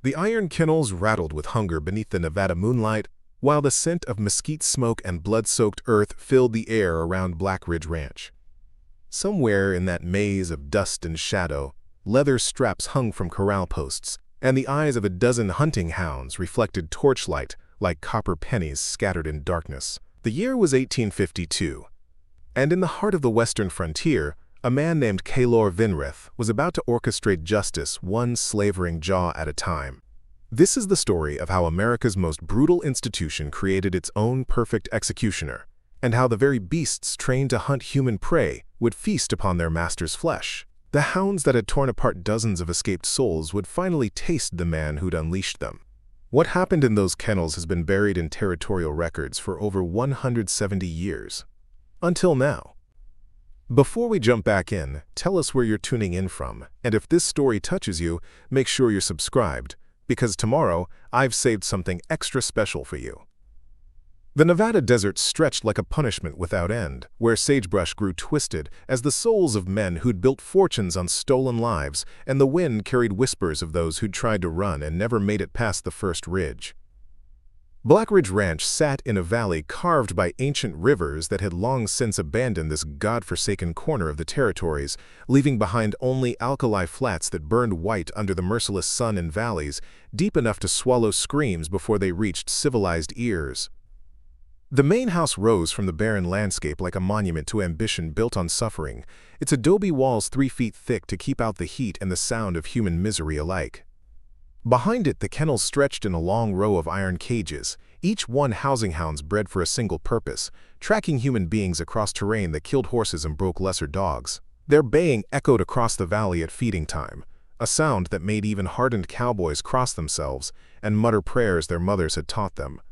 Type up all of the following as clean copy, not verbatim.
The iron kennels rattled with hunger beneath the Nevada moonlight, while the scent of mesquite smoke and blood-soaked earth filled the air around Blackridge Ranch. Somewhere in that maze of dust and shadow, leather straps hung from corral posts, and the eyes of a dozen hunting hounds reflected torchlight like copper pennies scattered in darkness. The year was 1852, and in the heart of the western frontier, a man named Kaelor Vynreth was about to orchestrate justice one slavering jaw at a time. This is the story of how America's most brutal institution created its own perfect executioner, and how the very beasts trained to hunt human prey would feast upon their master's flesh. The hounds that had torn apart dozens of escaped souls would finally taste the man who'd unleashed them. What happened in those kennels has been buried in territorial records for over 170 years. Until now. Before we jump back in, tell us where you're tuning in from, and if this story touches you, make sure you're subscribed, because tomorrow I've saved something extra special for you. The Nevada desert stretched like a punishment without end, where sagebrush grew twisted as the souls of men who'd built fortunes on stolen lives, and the wind carried whispers of those who'd tried to run and never made it past the first ridge. Blackridge Ranch sat in a valley carved by ancient rivers that had long since abandoned this god-forsaken corner of the territories, leaving behind only alkali flats that burned white under the merciless sun and valleys, deep enough to swallow screams before they reached civilized ears. The main house rose from the barren landscape like a monument to ambition built on suffering, its adobe walls 3 feet thick to keep out the heat and the sound of human misery alike. Behind it, the kennels stretched in a long row of iron cages, each one housing hounds bred for a single purpose, tracking human beings across terrain that killed horses and broke lesser dogs. Their baying echoed across the valley at feeding time, a sound that made even hardened cowboys cross themselves and mutter prayers their mothers had taught them.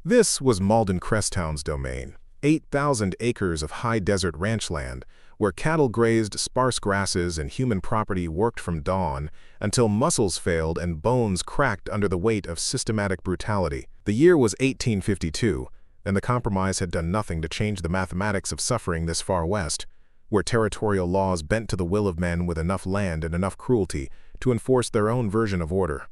This was Malden Cresthound's domain, 8,000 acres of high desert ranch land, where cattle grazed sparse grasses and human property worked from dawn until muscles failed and bones cracked under the weight of systematic brutality. The year was 1852, and the compromise had done nothing to change the mathematics of suffering this far west, where territorial laws bent to the will of men with enough land and enough cruelty to enforce their own version of order.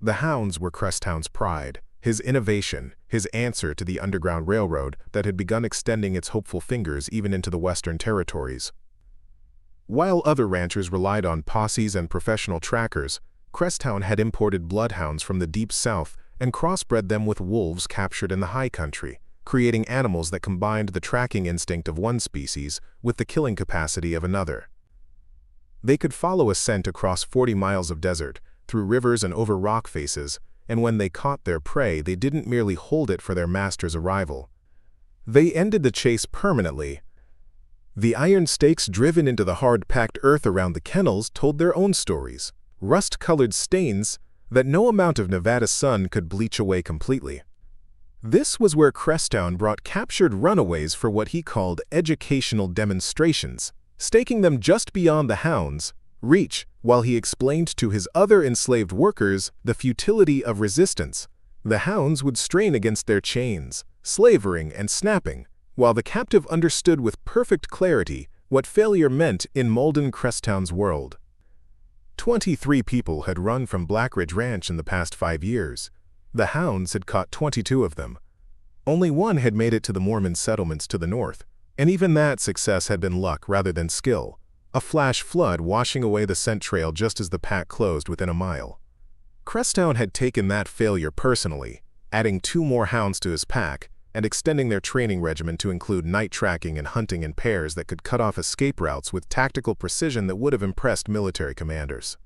The hounds were Cresthound's pride, his innovation, his answer to the Underground Railroad that had begun extending its hopeful fingers even into the western territories. While other ranchers relied on posses and professional trackers, Cresthound had imported bloodhounds from the deep south and crossbred them with wolves captured in the high country, creating animals that combined the tracking instinct of one species with the killing capacity of another. They could follow a scent across 40 miles of desert, through rivers and over rock faces, and when they caught their prey, they didn't merely hold it for their master's arrival. They ended the chase permanently. The iron stakes driven into the hard-packed earth around the kennels told their own stories, rust-colored stains that no amount of Nevada sun could bleach away completely. This was where Cresthound brought captured runaways for what he called educational demonstrations, staking them just beyond the hounds' reach, while he explained to his other enslaved workers the futility of resistance. The hounds would strain against their chains, slavering and snapping, while the captive understood with perfect clarity what failure meant in Malden Cresthound's world. 23 people had run from Blackridge Ranch in the past 5 years. The hounds had caught 22 of them. Only one had made it to the Mormon settlements to the north, and even that success had been luck rather than skill, a flash flood washing away the scent trail just as the pack closed within a mile. Cresthound had taken that failure personally, adding 2 more hounds to his pack and extending their training regimen to include night tracking and hunting in pairs that could cut off escape routes with tactical precision that would have impressed military commanders.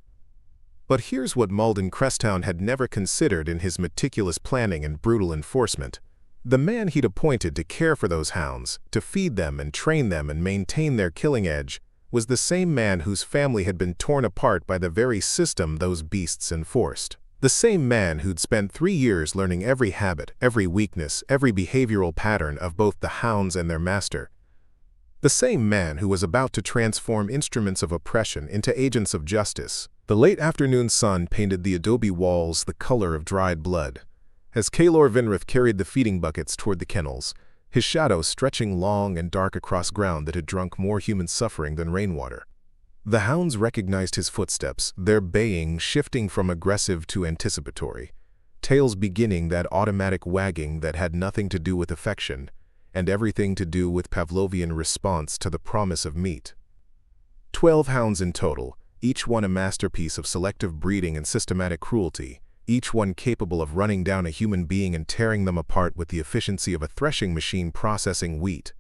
But here's what Malden Cresthound had never considered in his meticulous planning and brutal enforcement. The man he'd appointed to care for those hounds, to feed them and train them and maintain their killing edge, was the same man whose family had been torn apart by the very system those beasts enforced. The same man who'd spent 3 years learning every habit, every weakness, every behavioral pattern of both the hounds and their master. The same man who was about to transform instruments of oppression into agents of justice. The late afternoon sun painted the adobe walls the color of dried blood. As Kaelor Vynreth carried the feeding buckets toward the kennels, his shadow stretching long and dark across ground that had drunk more human suffering than rainwater. The hounds recognized his footsteps, their baying shifting from aggressive to anticipatory, tails beginning that automatic wagging that had nothing to do with affection, and everything to do with Pavlovian response to the promise of meat. 12 hounds in total, each one a masterpiece of selective breeding and systematic cruelty, each one capable of running down a human being and tearing them apart with the efficiency of a threshing machine processing wheat.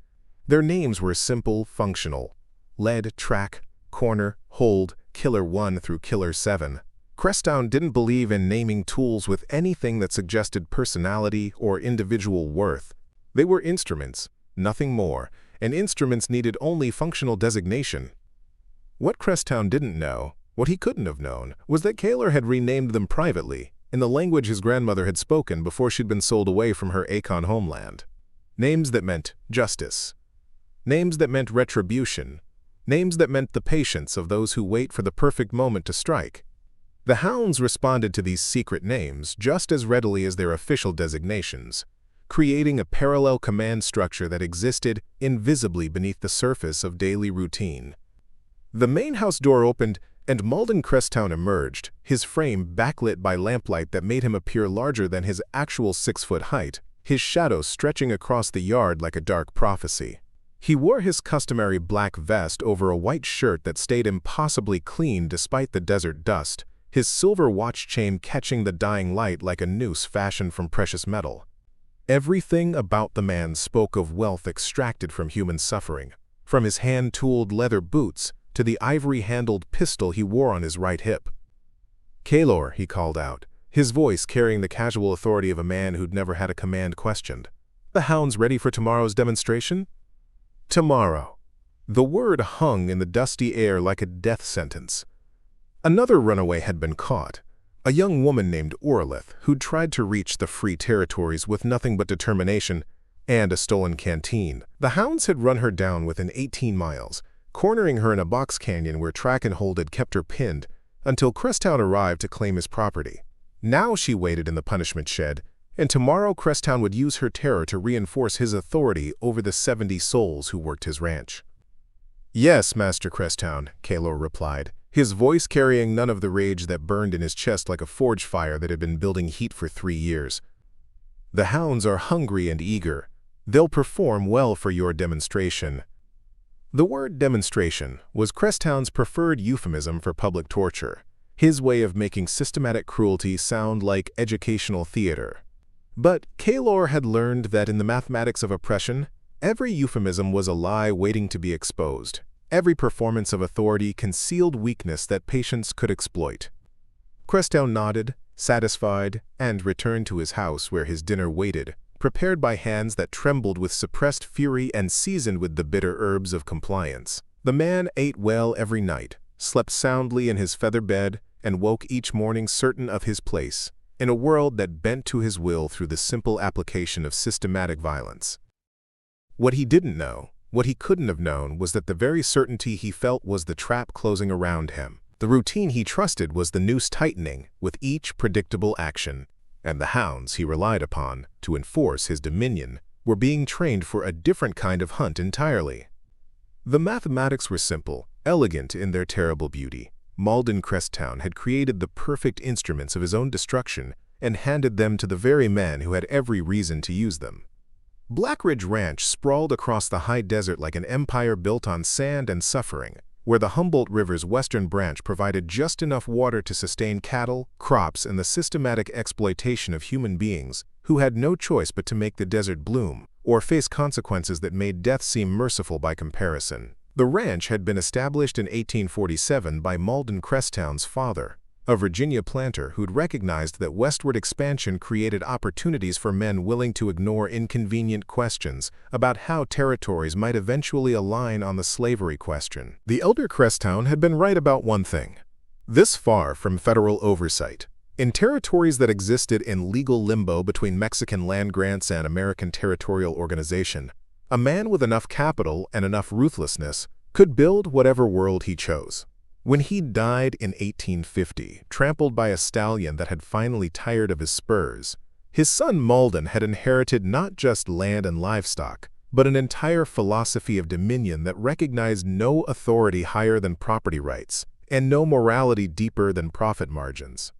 Their names were simple, functional: lead, track, corner, hold, killer 1 through killer 7. Cresttown didn't believe in naming tools with anything that suggested personality or individual worth. They were instruments, nothing more, and instruments needed only functional designation. What Cresttown didn't know, what he couldn't have known, was that Kaelor had renamed them privately, in the language his grandmother had spoken before she'd been sold away from her Acon homeland. Names that meant justice. Names that meant retribution. Names that meant the patience of those who wait for the perfect moment to strike. The hounds responded to these secret names just as readily as their official designations, creating a parallel command structure that existed invisibly beneath the surface of daily routine. The main house door opened, and Malden Cresttown emerged, his frame backlit by lamplight that made him appear larger than his actual 6-foot height, his shadow stretching across the yard like a dark prophecy. He wore his customary black vest over a white shirt that stayed impossibly clean despite the desert dust, his silver watch chain catching the dying light like a noose fashioned from precious metal. Everything about the man spoke of wealth extracted from human suffering, from his hand-tooled leather boots to the ivory-handled pistol he wore on his right hip. "Kaelor," he called out, his voice carrying the casual authority of a man who'd never had a command questioned. "The hounds ready for tomorrow's demonstration?" Tomorrow. The word hung in the dusty air like a death sentence. Another runaway had been caught, a young woman named Orleth, who'd tried to reach the free territories with nothing but determination and a stolen canteen. The hounds had run her down within 18 miles, cornering her in a box canyon where Track and Hold had kept her pinned until Cresttown arrived to claim his property. Now she waited in the punishment shed, and tomorrow Cresttown would use her terror to reinforce his authority over the 70 souls who worked his ranch. "Yes, Master Cresttown," Kaelor replied, his voice carrying none of the rage that burned in his chest like a forge fire that had been building heat for 3 years. "The hounds are hungry and eager. They'll perform well for your demonstration." The word demonstration was Cresttown's preferred euphemism for public torture, his way of making systematic cruelty sound like educational theater. But Kaelor had learned that in the mathematics of oppression, every euphemism was a lie waiting to be exposed. Every performance of authority concealed weakness that patience could exploit. Cresttown nodded, satisfied, and returned to his house where his dinner waited, prepared by hands that trembled with suppressed fury and seasoned with the bitter herbs of compliance. The man ate well every night, slept soundly in his feather bed, and woke each morning certain of his place in a world that bent to his will through the simple application of systematic violence. What he didn't know, what he couldn't have known, was that the very certainty he felt was the trap closing around him. The routine he trusted was the noose tightening with each predictable action, and the hounds he relied upon to enforce his dominion were being trained for a different kind of hunt entirely. The mathematics were simple, elegant in their terrible beauty. Malden Cresttown had created the perfect instruments of his own destruction and handed them to the very men who had every reason to use them. Blackridge Ranch sprawled across the high desert like an empire built on sand and suffering, where the Humboldt River's western branch provided just enough water to sustain cattle, crops, and the systematic exploitation of human beings who had no choice but to make the desert bloom or face consequences that made death seem merciful by comparison. The ranch had been established in 1847 by Malden Cresttown's father, a Virginia planter who'd recognized that westward expansion created opportunities for men willing to ignore inconvenient questions about how territories might eventually align on the slavery question. The elder Cresttown had been right about one thing. This far from federal oversight, in territories that existed in legal limbo between Mexican land grants and American territorial organization, a man with enough capital and enough ruthlessness could build whatever world he chose. When he died in 1850, trampled by a stallion that had finally tired of his spurs, his son Malden had inherited not just land and livestock, but an entire philosophy of dominion that recognized no authority higher than property rights, and no morality deeper than profit margins.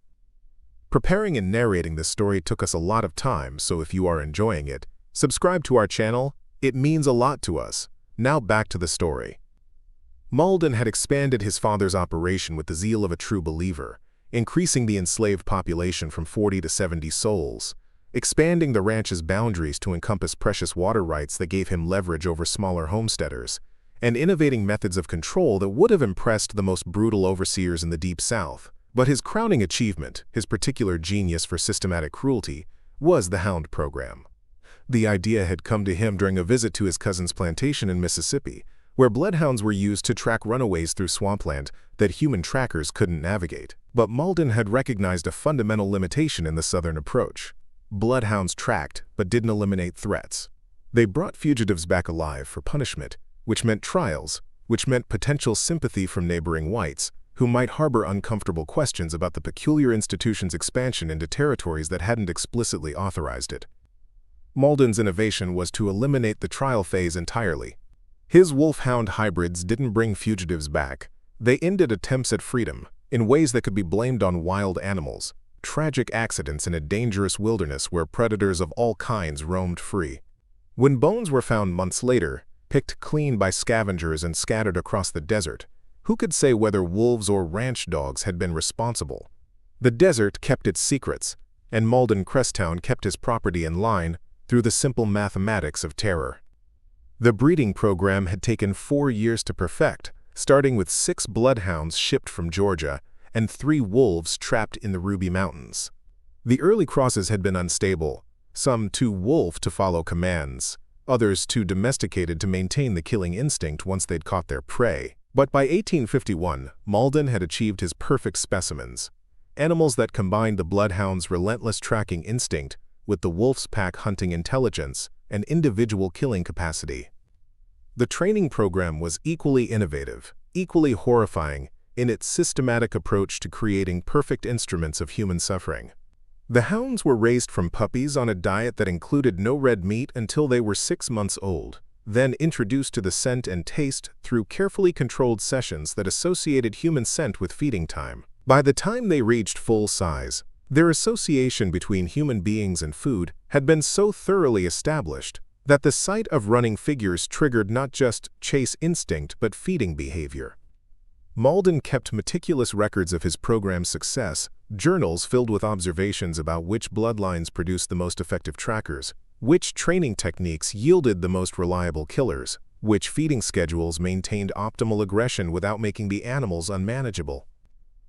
Preparing and narrating this story took us a lot of time, so if you are enjoying it, subscribe to our channel. It means a lot to us. Now back to the story. Malden had expanded his father's operation with the zeal of a true believer, increasing the enslaved population from 40 to 70 souls, expanding the ranch's boundaries to encompass precious water rights that gave him leverage over smaller homesteaders, and innovating methods of control that would have impressed the most brutal overseers in the Deep South. But his crowning achievement, his particular genius for systematic cruelty, was the Hound program. The idea had come to him during a visit to his cousin's plantation in Mississippi, where bloodhounds were used to track runaways through swampland that human trackers couldn't navigate. But Malden had recognized a fundamental limitation in the Southern approach. Bloodhounds tracked, but didn't eliminate threats. They brought fugitives back alive for punishment, which meant trials, which meant potential sympathy from neighboring whites, who might harbor uncomfortable questions about the peculiar institution's expansion into territories that hadn't explicitly authorized it. Malden's innovation was to eliminate the trial phase entirely. His wolf-hound hybrids didn't bring fugitives back. They ended attempts at freedom in ways that could be blamed on wild animals, tragic accidents in a dangerous wilderness where predators of all kinds roamed free. When bones were found months later, picked clean by scavengers and scattered across the desert, who could say whether wolves or ranch dogs had been responsible? The desert kept its secrets, and Malden Cresttown kept his property in line through the simple mathematics of terror. The breeding program had taken 4 years to perfect, starting with 6 bloodhounds shipped from Georgia and 3 wolves trapped in the Ruby Mountains. The early crosses had been unstable, some too wolf to follow commands, others too domesticated to maintain the killing instinct once they'd caught their prey. But by 1851, Malden had achieved his perfect specimens, animals that combined the bloodhound's relentless tracking instinct with the wolf's pack hunting intelligence and individual killing capacity. The training program was equally innovative, equally horrifying in its systematic approach to creating perfect instruments of human suffering. The hounds were raised from puppies on a diet that included no red meat until they were 6 months old, then introduced to the scent and taste through carefully controlled sessions that associated human scent with feeding time. By the time they reached full size, their association between human beings and food had been so thoroughly established that the sight of running figures triggered not just chase instinct but feeding behavior. Malden kept meticulous records of his program's success, journals filled with observations about which bloodlines produced the most effective trackers, which training techniques yielded the most reliable killers, which feeding schedules maintained optimal aggression without making the animals unmanageable.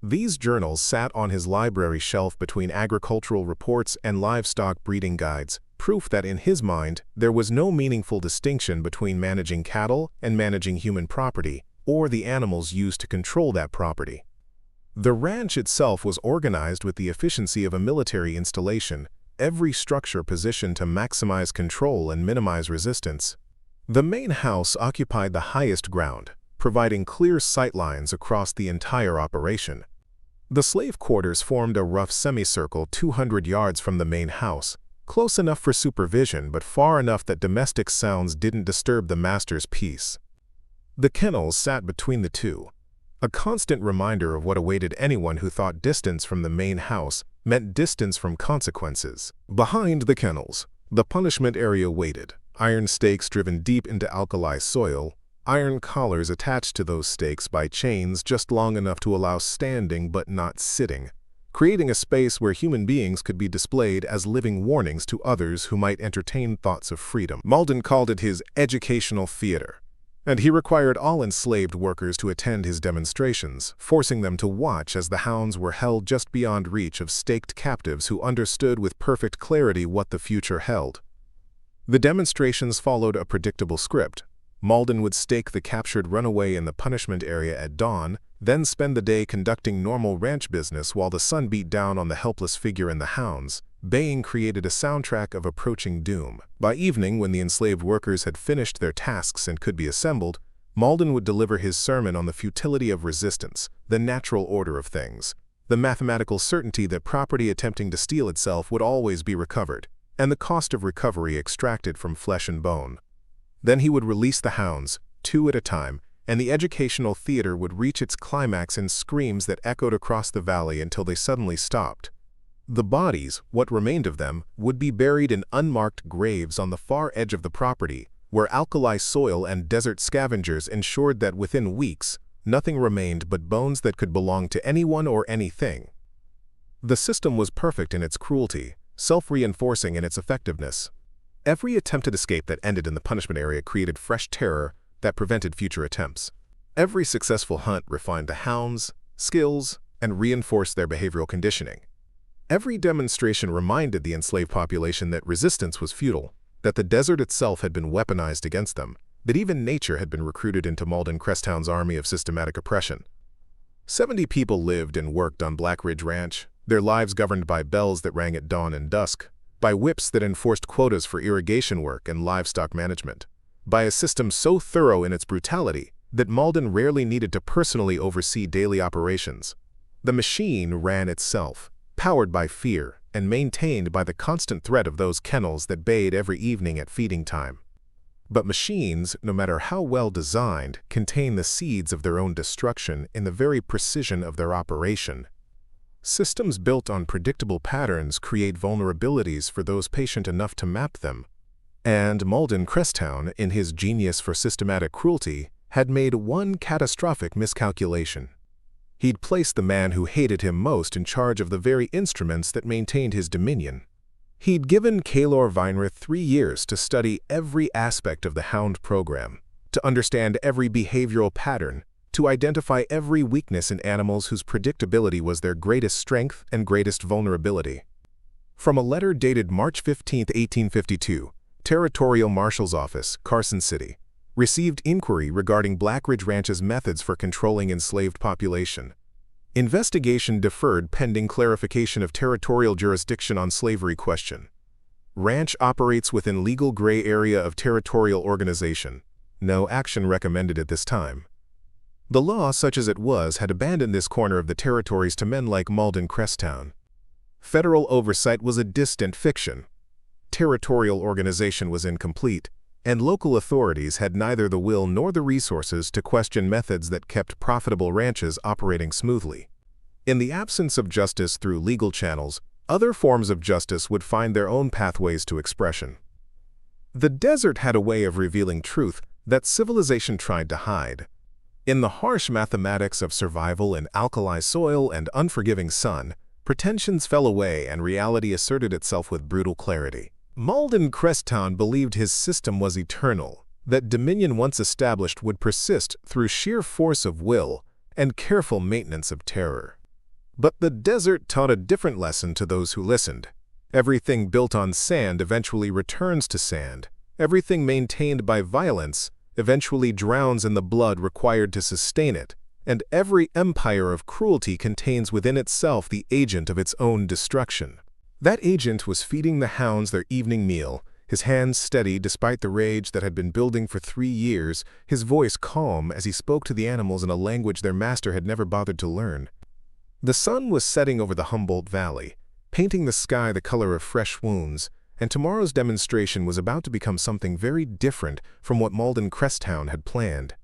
These journals sat on his library shelf between agricultural reports and livestock breeding guides, proof that in his mind there was no meaningful distinction between managing cattle and managing human property, or the animals used to control that property. The ranch itself was organized with the efficiency of a military installation, every structure positioned to maximize control and minimize resistance. The main house occupied the highest ground, providing clear sightlines across the entire operation. The slave quarters formed a rough semicircle 200 yards from the main house, close enough for supervision but far enough that domestic sounds didn't disturb the master's peace. The kennels sat between the two, a constant reminder of what awaited anyone who thought distance from the main house meant distance from consequences. Behind the kennels, the punishment area waited, iron stakes driven deep into alkali soil, iron collars attached to those stakes by chains just long enough to allow standing but not sitting, creating a space where human beings could be displayed as living warnings to others who might entertain thoughts of freedom. Malden called it his educational theater, and he required all enslaved workers to attend his demonstrations, forcing them to watch as the hounds were held just beyond reach of staked captives who understood with perfect clarity what the future held. The demonstrations followed a predictable script. Malden would stake the captured runaway in the punishment area at dawn, then spend the day conducting normal ranch business while the sun beat down on the helpless figure in the hounds. Baying created a soundtrack of approaching doom. By evening, when the enslaved workers had finished their tasks and could be assembled, Malden would deliver his sermon on the futility of resistance, the natural order of things, the mathematical certainty that property attempting to steal itself would always be recovered, and the cost of recovery extracted from flesh and bone. Then he would release the hounds, 2 at a time, and the educational theater would reach its climax in screams that echoed across the valley until they suddenly stopped. The bodies, what remained of them, would be buried in unmarked graves on the far edge of the property, where alkali soil and desert scavengers ensured that within weeks, nothing remained but bones that could belong to anyone or anything. The system was perfect in its cruelty, self-reinforcing in its effectiveness. Every attempted escape that ended in the punishment area created fresh terror that prevented future attempts. Every successful hunt refined the hounds' skills and reinforced their behavioral conditioning. Every demonstration reminded the enslaved population that resistance was futile, that the desert itself had been weaponized against them, that even nature had been recruited into Malden Cresttown's army of systematic oppression. 70 people lived and worked on Blackridge Ranch, their lives governed by bells that rang at dawn and dusk, by whips that enforced quotas for irrigation work and livestock management, by a system so thorough in its brutality that Malden rarely needed to personally oversee daily operations. The machine ran itself, powered by fear and maintained by the constant threat of those kennels that bayed every evening at feeding time. But machines, no matter how well designed, contain the seeds of their own destruction in the very precision of their operation. Systems built on predictable patterns create vulnerabilities for those patient enough to map them. And Malden Cresttown, in his genius for systematic cruelty, had made one catastrophic miscalculation. He'd placed the man who hated him most in charge of the very instruments that maintained his dominion. He'd given Kaelor Vynreth 3 years to study every aspect of the Hound program, to understand every behavioral pattern, to identify every weakness in animals whose predictability was their greatest strength and greatest vulnerability. From a letter dated March 15, 1852, Territorial Marshal's Office, Carson City, received inquiry regarding Blackridge Ranch's methods for controlling enslaved population. Investigation deferred pending clarification of territorial jurisdiction on slavery question. Ranch operates within legal gray area of territorial organization. No action recommended at this time. The law, such as it was, had abandoned this corner of the territories to men like Malden Cresttown. Federal oversight was a distant fiction. Territorial organization was incomplete, and local authorities had neither the will nor the resources to question methods that kept profitable ranches operating smoothly. In the absence of justice through legal channels, other forms of justice would find their own pathways to expression. The desert had a way of revealing truth that civilization tried to hide. In the harsh mathematics of survival in alkali soil and unforgiving sun, pretensions fell away and reality asserted itself with brutal clarity. Malden Cresttown believed his system was eternal, that dominion once established would persist through sheer force of will and careful maintenance of terror. But the desert taught a different lesson to those who listened. Everything built on sand eventually returns to sand. Everything maintained by violence eventually drowns in the blood required to sustain it, and every empire of cruelty contains within itself the agent of its own destruction. That agent was feeding the hounds their evening meal, his hands steady despite the rage that had been building for 3 years, his voice calm as he spoke to the animals in a language their master had never bothered to learn. The sun was setting over the Humboldt Valley, painting the sky the color of fresh wounds, and tomorrow's demonstration was about to become something very different from what Malden Cresttown had planned.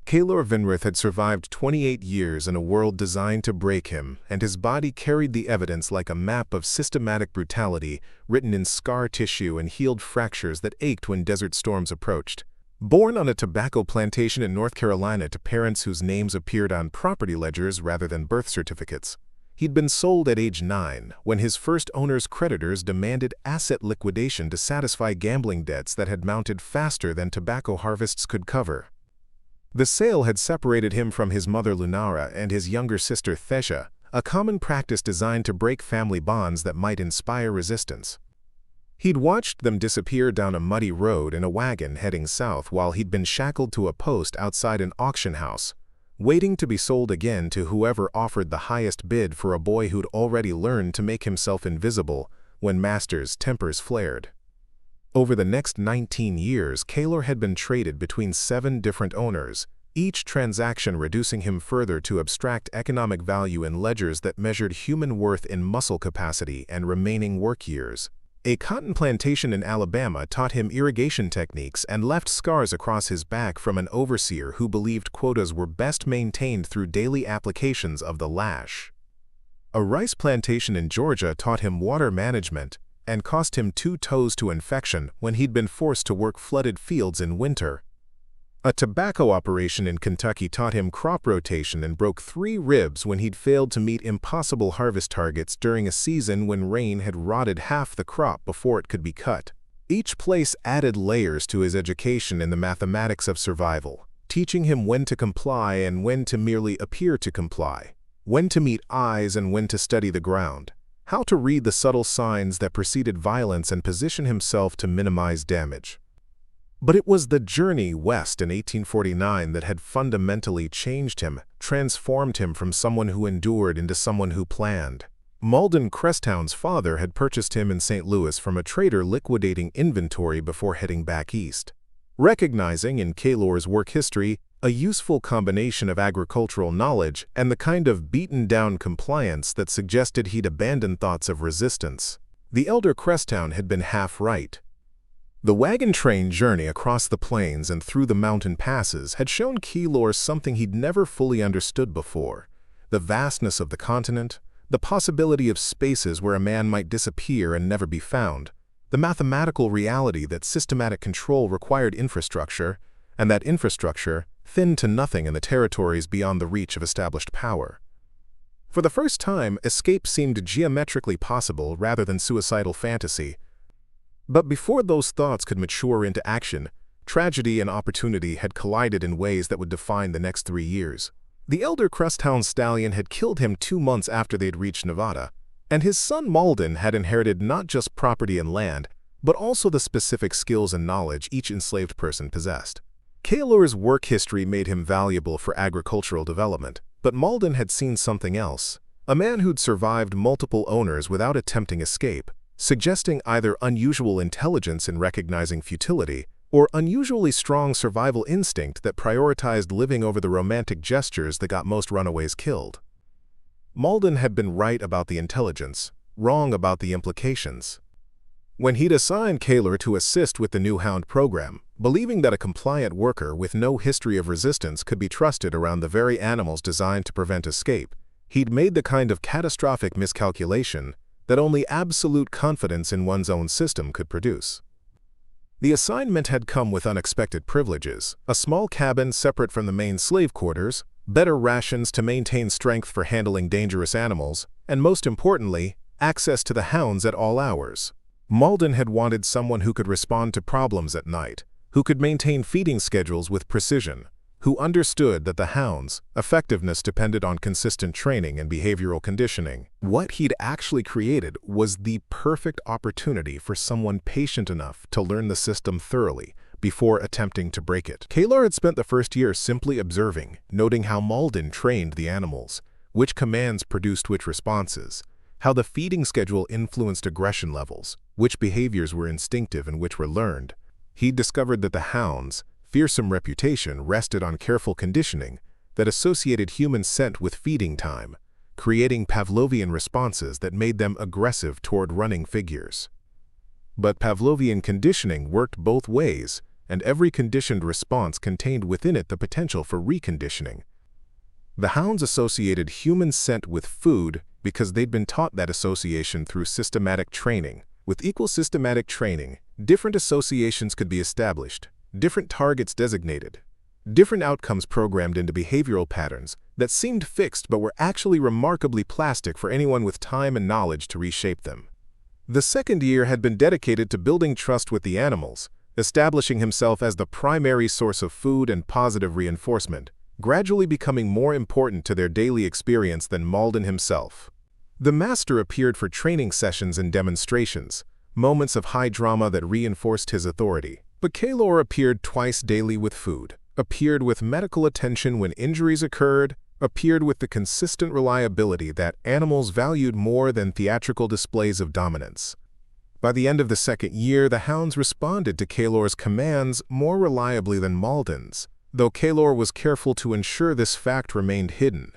Kaelor Vynreth had survived 28 years in a world designed to break him, and his body carried the evidence like a map of systematic brutality written in scar tissue and healed fractures that ached when desert storms approached. Born on a tobacco plantation in North Carolina to parents whose names appeared on property ledgers rather than birth certificates, he'd been sold at age 9 when his first owner's creditors demanded asset liquidation to satisfy gambling debts that had mounted faster than tobacco harvests could cover. The sale had separated him from his mother Lunara and his younger sister Thesha, a common practice designed to break family bonds that might inspire resistance. He'd watched them disappear down a muddy road in a wagon heading south while he'd been shackled to a post outside an auction house, waiting to be sold again to whoever offered the highest bid for a boy who'd already learned to make himself invisible when master's tempers flared. Over the next 19 years, Kaelor had been traded between 7 different owners, each transaction reducing him further to abstract economic value in ledgers that measured human worth in muscle capacity and remaining work years. A cotton plantation in Alabama taught him irrigation techniques and left scars across his back from an overseer who believed quotas were best maintained through daily applications of the lash. A rice plantation in Georgia taught him water management and cost him 2 toes to infection when he'd been forced to work flooded fields in winter. A tobacco operation in Kentucky taught him crop rotation and broke 3 ribs when he'd failed to meet impossible harvest targets during a season when rain had rotted half the crop before it could be cut. Each place added layers to his education in the mathematics of survival, teaching him when to comply and when to merely appear to comply, when to meet eyes and when to study the ground, how to read the subtle signs that preceded violence and position himself to minimize damage. But it was the journey west in 1849 that had fundamentally changed him, transformed him from someone who endured into someone who planned. Malden Cresthound's father had purchased him in St. Louis from a trader liquidating inventory before heading back east. Recognizing in Kaelor's work history a useful combination of agricultural knowledge and the kind of beaten-down compliance that suggested he'd abandoned thoughts of resistance, the elder Cresthound had been half right. The wagon train journey across the plains and through the mountain passes had shown Kaelor something he'd never fully understood before: the vastness of the continent, the possibility of spaces where a man might disappear and never be found, the mathematical reality that systematic control required infrastructure, and that infrastructure thinned to nothing in the territories beyond the reach of established power. For the first time, escape seemed geometrically possible rather than suicidal fantasy. But before those thoughts could mature into action, tragedy and opportunity had collided in ways that would define the next 3 years. The elder Cresthound stallion had killed him 2 months after they'd reached Nevada, and his son Malden had inherited not just property and land, but also the specific skills and knowledge each enslaved person possessed. Kaelor's work history made him valuable for agricultural development, but Malden had seen something else: a man who'd survived multiple owners without attempting escape, suggesting either unusual intelligence in recognizing futility or unusually strong survival instinct that prioritized living over the romantic gestures that got most runaways killed. Malden had been right about the intelligence, wrong about the implications. When he'd assigned Kaelor to assist with the new Hound program, believing that a compliant worker with no history of resistance could be trusted around the very animals designed to prevent escape, he'd made the kind of catastrophic miscalculation that only absolute confidence in one's own system could produce. The assignment had come with unexpected privileges: a small cabin separate from the main slave quarters, better rations to maintain strength for handling dangerous animals, and most importantly, access to the hounds at all hours. Malden had wanted someone who could respond to problems at night, who could maintain feeding schedules with precision, who understood that the hounds' effectiveness depended on consistent training and behavioral conditioning. What he'd actually created was the perfect opportunity for someone patient enough to learn the system thoroughly before attempting to break it. Kaelor had spent the first year simply observing, noting how Malden trained the animals, which commands produced which responses, how the feeding schedule influenced aggression levels, which behaviors were instinctive and which were learned. He'd discovered that the hounds' fearsome reputation rested on careful conditioning that associated human scent with feeding time, creating Pavlovian responses that made them aggressive toward running figures. But Pavlovian conditioning worked both ways, and every conditioned response contained within it the potential for reconditioning. The hounds associated human scent with food because they'd been taught that association through systematic training. With equal systematic training, different associations could be established, different targets designated, different outcomes programmed into behavioral patterns that seemed fixed but were actually remarkably plastic for anyone with time and knowledge to reshape them. The second year had been dedicated to building trust with the animals, establishing himself as the primary source of food and positive reinforcement, gradually becoming more important to their daily experience than Malden himself. The master appeared for training sessions and demonstrations, moments of high drama that reinforced his authority. But Kaelor appeared twice daily with food, appeared with medical attention when injuries occurred, appeared with the consistent reliability that animals valued more than theatrical displays of dominance. By the end of the second year, the hounds responded to Kaelor's commands more reliably than Malden's, though Kaelor was careful to ensure this fact remained hidden.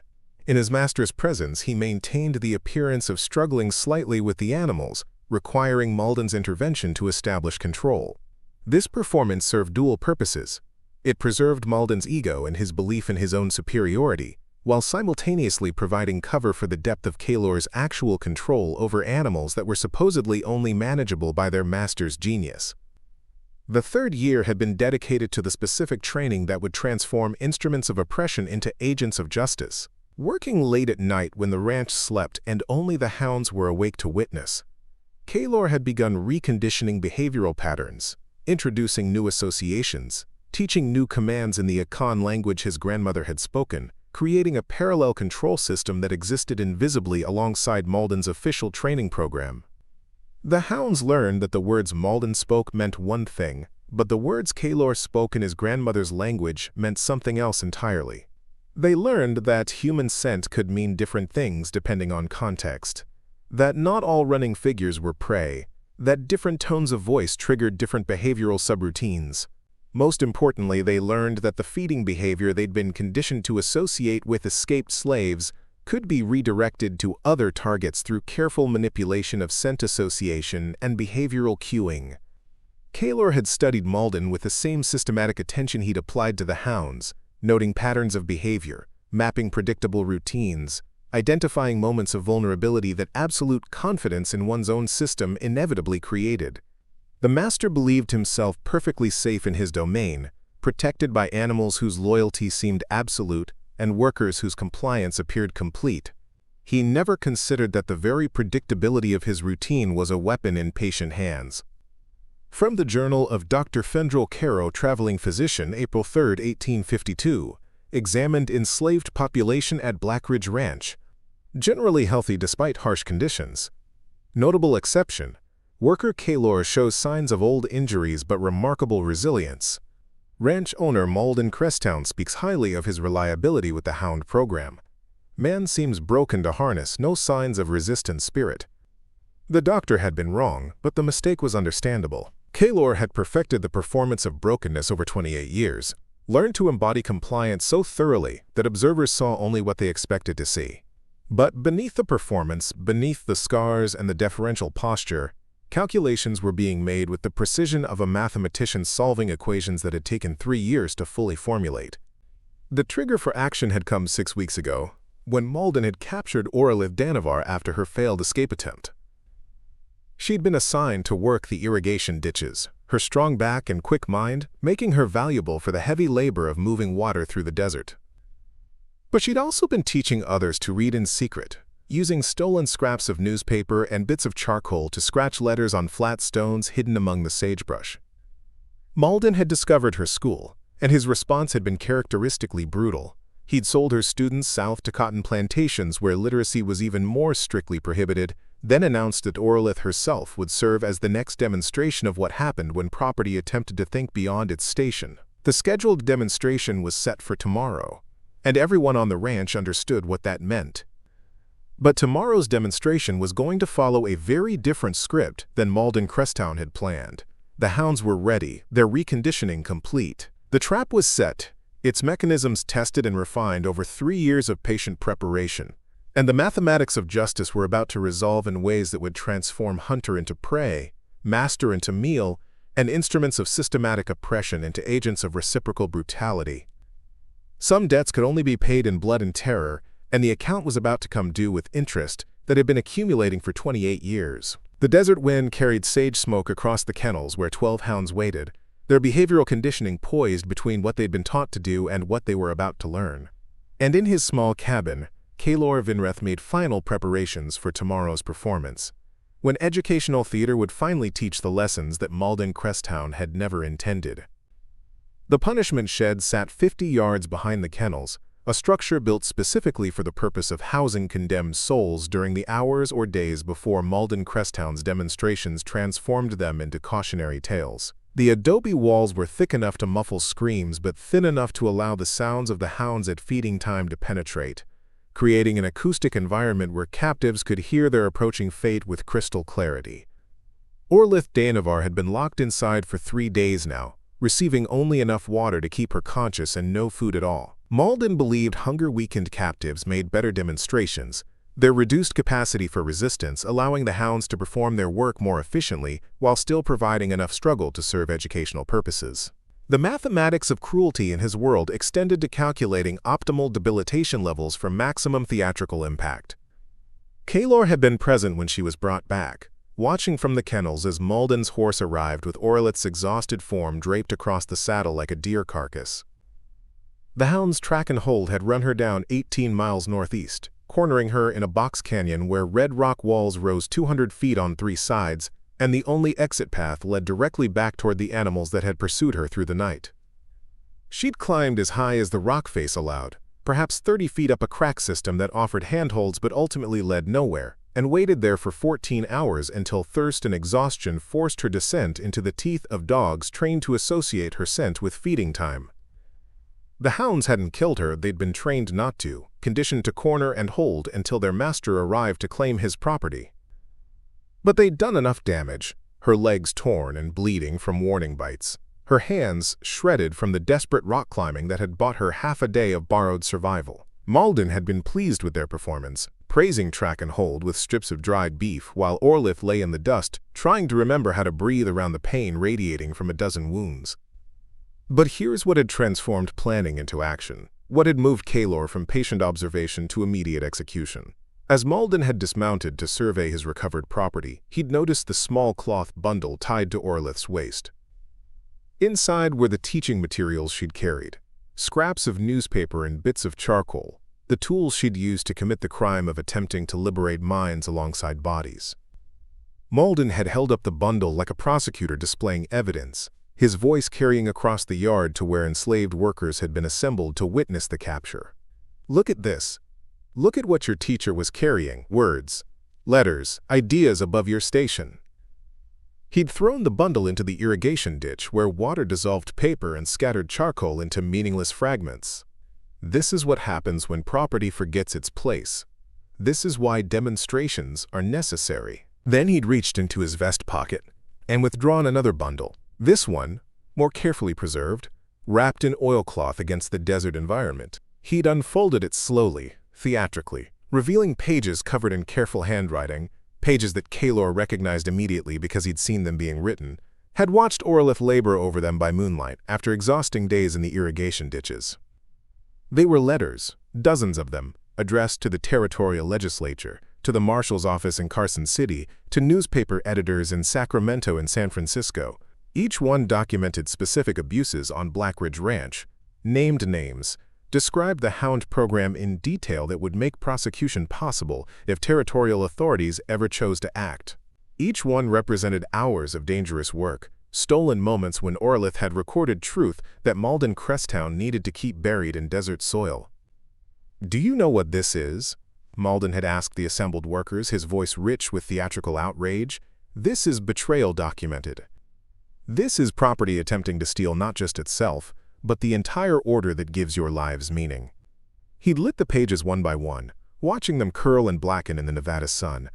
In his master's presence, he maintained the appearance of struggling slightly with the animals, requiring Malden's intervention to establish control. This performance served dual purposes. It preserved Malden's ego and his belief in his own superiority, while simultaneously providing cover for the depth of Kaelor's actual control over animals that were supposedly only manageable by their master's genius. The third year had been dedicated to the specific training that would transform instruments of oppression into agents of justice. Working late at night when the ranch slept and only the hounds were awake to witness, Kaelor had begun reconditioning behavioral patterns, introducing new associations, teaching new commands in the Akan language his grandmother had spoken, creating a parallel control system that existed invisibly alongside Malden's official training program. The hounds learned that the words Malden spoke meant one thing, but the words Kaelor spoke in his grandmother's language meant something else entirely. They learned that human scent could mean different things depending on context, that not all running figures were prey, that different tones of voice triggered different behavioral subroutines. Most importantly, they learned that the feeding behavior they'd been conditioned to associate with escaped slaves could be redirected to other targets through careful manipulation of scent association and behavioral cueing. Kaelor had studied Malden with the same systematic attention he'd applied to the hounds, noting patterns of behavior, mapping predictable routines, identifying moments of vulnerability that absolute confidence in one's own system inevitably created. The master believed himself perfectly safe in his domain, protected by animals whose loyalty seemed absolute and workers whose compliance appeared complete. He never considered that the very predictability of his routine was a weapon in patient hands. From the Journal of Dr. Fendrel Caro, Traveling Physician, April 3, 1852, examined enslaved population at Blackridge Ranch. Generally healthy despite harsh conditions. Notable exception, worker Kaelor shows signs of old injuries but remarkable resilience. Ranch owner Malden Cresttown speaks highly of his reliability with the hound program. Man seems broken to harness, no signs of resistant spirit. The doctor had been wrong, but the mistake was understandable. Kaelor had perfected the performance of brokenness over 28 years, learned to embody compliance so thoroughly that observers saw only what they expected to see. But beneath the performance, beneath the scars and the deferential posture, calculations were being made with the precision of a mathematician solving equations that had taken 3 years to fully formulate. The trigger for action had come 6 weeks ago, when Malden had captured Orelith Danavar after her failed escape attempt. She'd been assigned to work the irrigation ditches, her strong back and quick mind making her valuable for the heavy labor of moving water through the desert. But she'd also been teaching others to read in secret, using stolen scraps of newspaper and bits of charcoal to scratch letters on flat stones hidden among the sagebrush. Malden had discovered her school, and his response had been characteristically brutal. He'd sold her students south to cotton plantations where literacy was even more strictly prohibited, then announced that Orelith herself would serve as the next demonstration of what happened when property attempted to think beyond its station. The scheduled demonstration was set for tomorrow, and everyone on the ranch understood what that meant. But tomorrow's demonstration was going to follow a very different script than Malden Cresttown had planned. The hounds were ready, their reconditioning complete. The trap was set, its mechanisms tested and refined over 3 years of patient preparation. And the mathematics of justice were about to resolve in ways that would transform hunter into prey, master into meal, and instruments of systematic oppression into agents of reciprocal brutality. Some debts could only be paid in blood and terror, and the account was about to come due with interest that had been accumulating for 28 years. The desert wind carried sage smoke across the kennels where 12 hounds waited, their behavioral conditioning poised between what they'd been taught to do and what they were about to learn. And in his small cabin, Kaelor Vynreth made final preparations for tomorrow's performance, when educational theater would finally teach the lessons that Malden Cresttown had never intended. The punishment shed sat 50 yards behind the kennels, a structure built specifically for the purpose of housing condemned souls during the hours or days before Malden Cresttown's demonstrations transformed them into cautionary tales. The adobe walls were thick enough to muffle screams but thin enough to allow the sounds of the hounds at feeding time to penetrate, creating an acoustic environment where captives could hear their approaching fate with crystal clarity. Orelith Danavar had been locked inside for 3 days now, receiving only enough water to keep her conscious and no food at all. Malden believed hunger-weakened captives made better demonstrations, their reduced capacity for resistance allowing the hounds to perform their work more efficiently while still providing enough struggle to serve educational purposes. The mathematics of cruelty in his world extended to calculating optimal debilitation levels for maximum theatrical impact. Kaelor had been present when she was brought back, watching from the kennels as Malden's horse arrived with Orlith's exhausted form draped across the saddle like a deer carcass. The hound's track and hold had run her down 18 miles northeast, cornering her in a box canyon where red rock walls rose 200 feet on 3 sides, and the only exit path led directly back toward the animals that had pursued her through the night. She'd climbed as high as the rock face allowed, perhaps 30 feet up a crack system that offered handholds but ultimately led nowhere, and waited there for 14 hours until thirst and exhaustion forced her descent into the teeth of dogs trained to associate her scent with feeding time. The hounds hadn't killed her, they'd been trained not to, conditioned to corner and hold until their master arrived to claim his property. But they'd done enough damage, her legs torn and bleeding from warning bites, her hands shredded from the desperate rock climbing that had bought her half a day of borrowed survival. Malden had been pleased with their performance, praising track and hold with strips of dried beef while Orlith lay in the dust, trying to remember how to breathe around the pain radiating from a dozen wounds. But here's what had transformed planning into action, what had moved Kaelor from patient observation to immediate execution. As Malden had dismounted to survey his recovered property, he'd noticed the small cloth bundle tied to Orlith's waist. Inside were the teaching materials she'd carried, scraps of newspaper and bits of charcoal, the tools she'd used to commit the crime of attempting to liberate minds alongside bodies. Malden had held up the bundle like a prosecutor displaying evidence, his voice carrying across the yard to where enslaved workers had been assembled to witness the capture. "Look at this. Look at what your teacher was carrying, words, letters, ideas above your station." He'd thrown the bundle into the irrigation ditch where water dissolved paper and scattered charcoal into meaningless fragments. This is what happens when property forgets its place. This is why demonstrations are necessary. Then he'd reached into his vest pocket and withdrawn another bundle, this one, more carefully preserved, wrapped in oilcloth against the desert environment. He'd unfolded it slowly, theatrically, revealing pages covered in careful handwriting, pages that Kaelor recognized immediately because he'd seen them being written, had watched Orlith labor over them by moonlight after exhausting days in the irrigation ditches. They were letters, dozens of them, addressed to the territorial legislature, to the marshal's office in Carson City, to newspaper editors in Sacramento and San Francisco. Each one documented specific abuses on Blackridge Ranch, named names, described the Hound program in detail that would make prosecution possible if territorial authorities ever chose to act. Each one represented hours of dangerous work, stolen moments when Orlith had recorded truth that Malden Cresttown needed to keep buried in desert soil. "Do you know what this is?" Malden had asked the assembled workers, his voice rich with theatrical outrage. "This is betrayal documented. This is property attempting to steal not just itself, but the entire order that gives your lives meaning." He'd lit the pages one by one, watching them curl and blacken in the Nevada sun.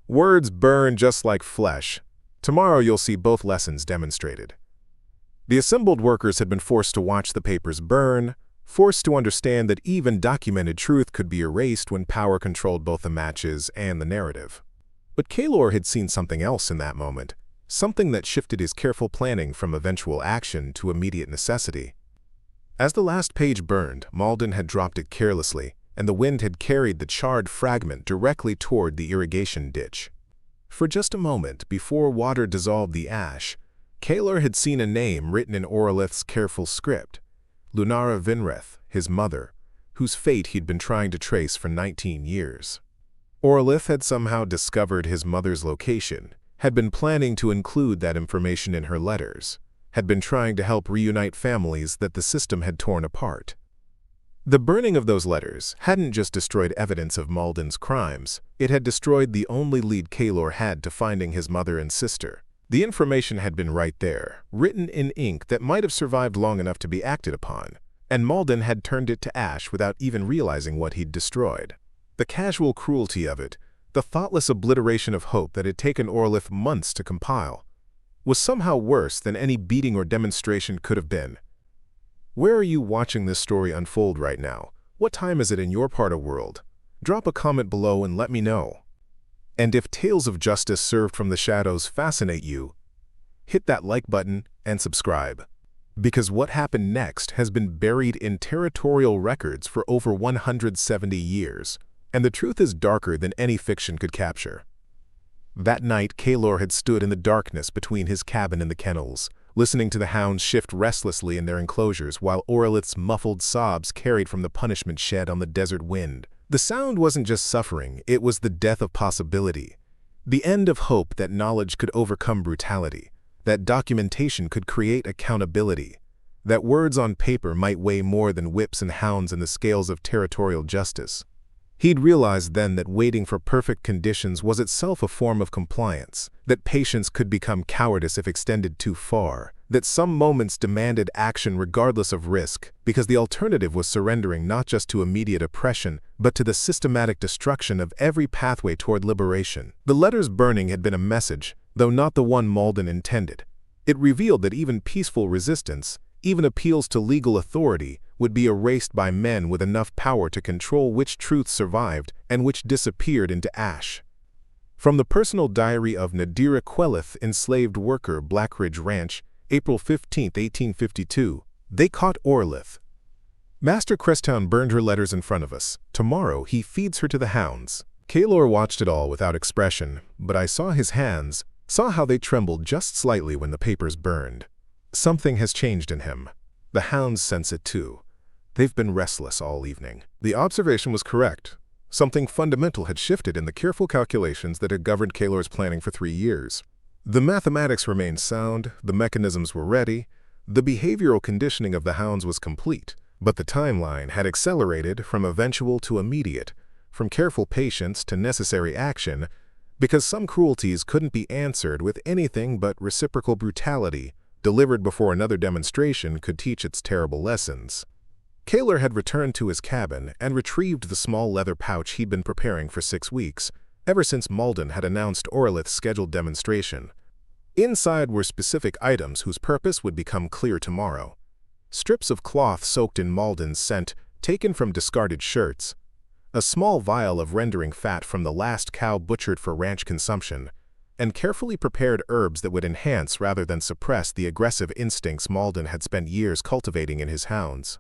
"Words burn just like flesh. Tomorrow you'll see both lessons demonstrated." The assembled workers had been forced to watch the papers burn, forced to understand that even documented truth could be erased when power controlled both the matches and the narrative. But Kaelor had seen something else in that moment, something that shifted his careful planning from eventual action to immediate necessity. As the last page burned, Malden had dropped it carelessly, and the wind had carried the charred fragment directly toward the irrigation ditch. For just a moment, before water dissolved the ash, Kaelor had seen a name written in Orlith's careful script, Kaelor Vynreth, his mother, whose fate he'd been trying to trace for 19 years. Orlith had somehow discovered his mother's location, had been planning to include that information in her letters, had been trying to help reunite families that the system had torn apart. The burning of those letters hadn't just destroyed evidence of Malden's crimes, it had destroyed the only lead Kaelor had to finding his mother and sister. The information had been right there, written in ink that might have survived long enough to be acted upon, and Malden had turned it to ash without even realizing what he'd destroyed. The casual cruelty of it, the thoughtless obliteration of hope that had taken Orlith months to compile, was somehow worse than any beating or demonstration could have been. Where are you watching this story unfold right now? What time is it in your part of the world? Drop a comment below and let me know. And if tales of justice served from the shadows fascinate you, hit that like button and subscribe. Because what happened next has been buried in territorial records for over 170 years, and the truth is darker than any fiction could capture. That night, Kaelor had stood in the darkness between his cabin and the kennels, listening to the hounds shift restlessly in their enclosures while Orlith's muffled sobs carried from the punishment shed on the desert wind. The sound wasn't just suffering, it was the death of possibility, the end of hope that knowledge could overcome brutality, that documentation could create accountability, that words on paper might weigh more than whips and hounds in the scales of territorial justice. He'd realized then that waiting for perfect conditions was itself a form of compliance, that patience could become cowardice if extended too far, that some moments demanded action regardless of risk, because the alternative was surrendering not just to immediate oppression, but to the systematic destruction of every pathway toward liberation. The letter's burning had been a message, though not the one Malden intended. It revealed that even peaceful resistance, even appeals to legal authority, would be erased by men with enough power to control which truths survived and which disappeared into ash. From the personal diary of Nadira Quelith, enslaved worker, Blackridge Ranch, April 15, 1852, they caught Orlith. Master Cresttown burned her letters in front of us. Tomorrow he feeds her to the hounds. Kaelor watched it all without expression, but I saw his hands, saw how they trembled just slightly when the papers burned. Something has changed in him. The hounds sense it too. They've been restless all evening. The observation was correct. Something fundamental had shifted in the careful calculations that had governed Kaelor's planning for 3 years. The mathematics remained sound, the mechanisms were ready, the behavioral conditioning of the hounds was complete, but the timeline had accelerated from eventual to immediate, from careful patience to necessary action, because some cruelties couldn't be answered with anything but reciprocal brutality, delivered before another demonstration could teach its terrible lessons. Kaelor had returned to his cabin and retrieved the small leather pouch he'd been preparing for 6 weeks, ever since Malden had announced Orlith's scheduled demonstration. Inside were specific items whose purpose would become clear tomorrow. Strips of cloth soaked in Malden's scent, taken from discarded shirts, a small vial of rendering fat from the last cow butchered for ranch consumption, and carefully prepared herbs that would enhance rather than suppress the aggressive instincts Malden had spent years cultivating in his hounds.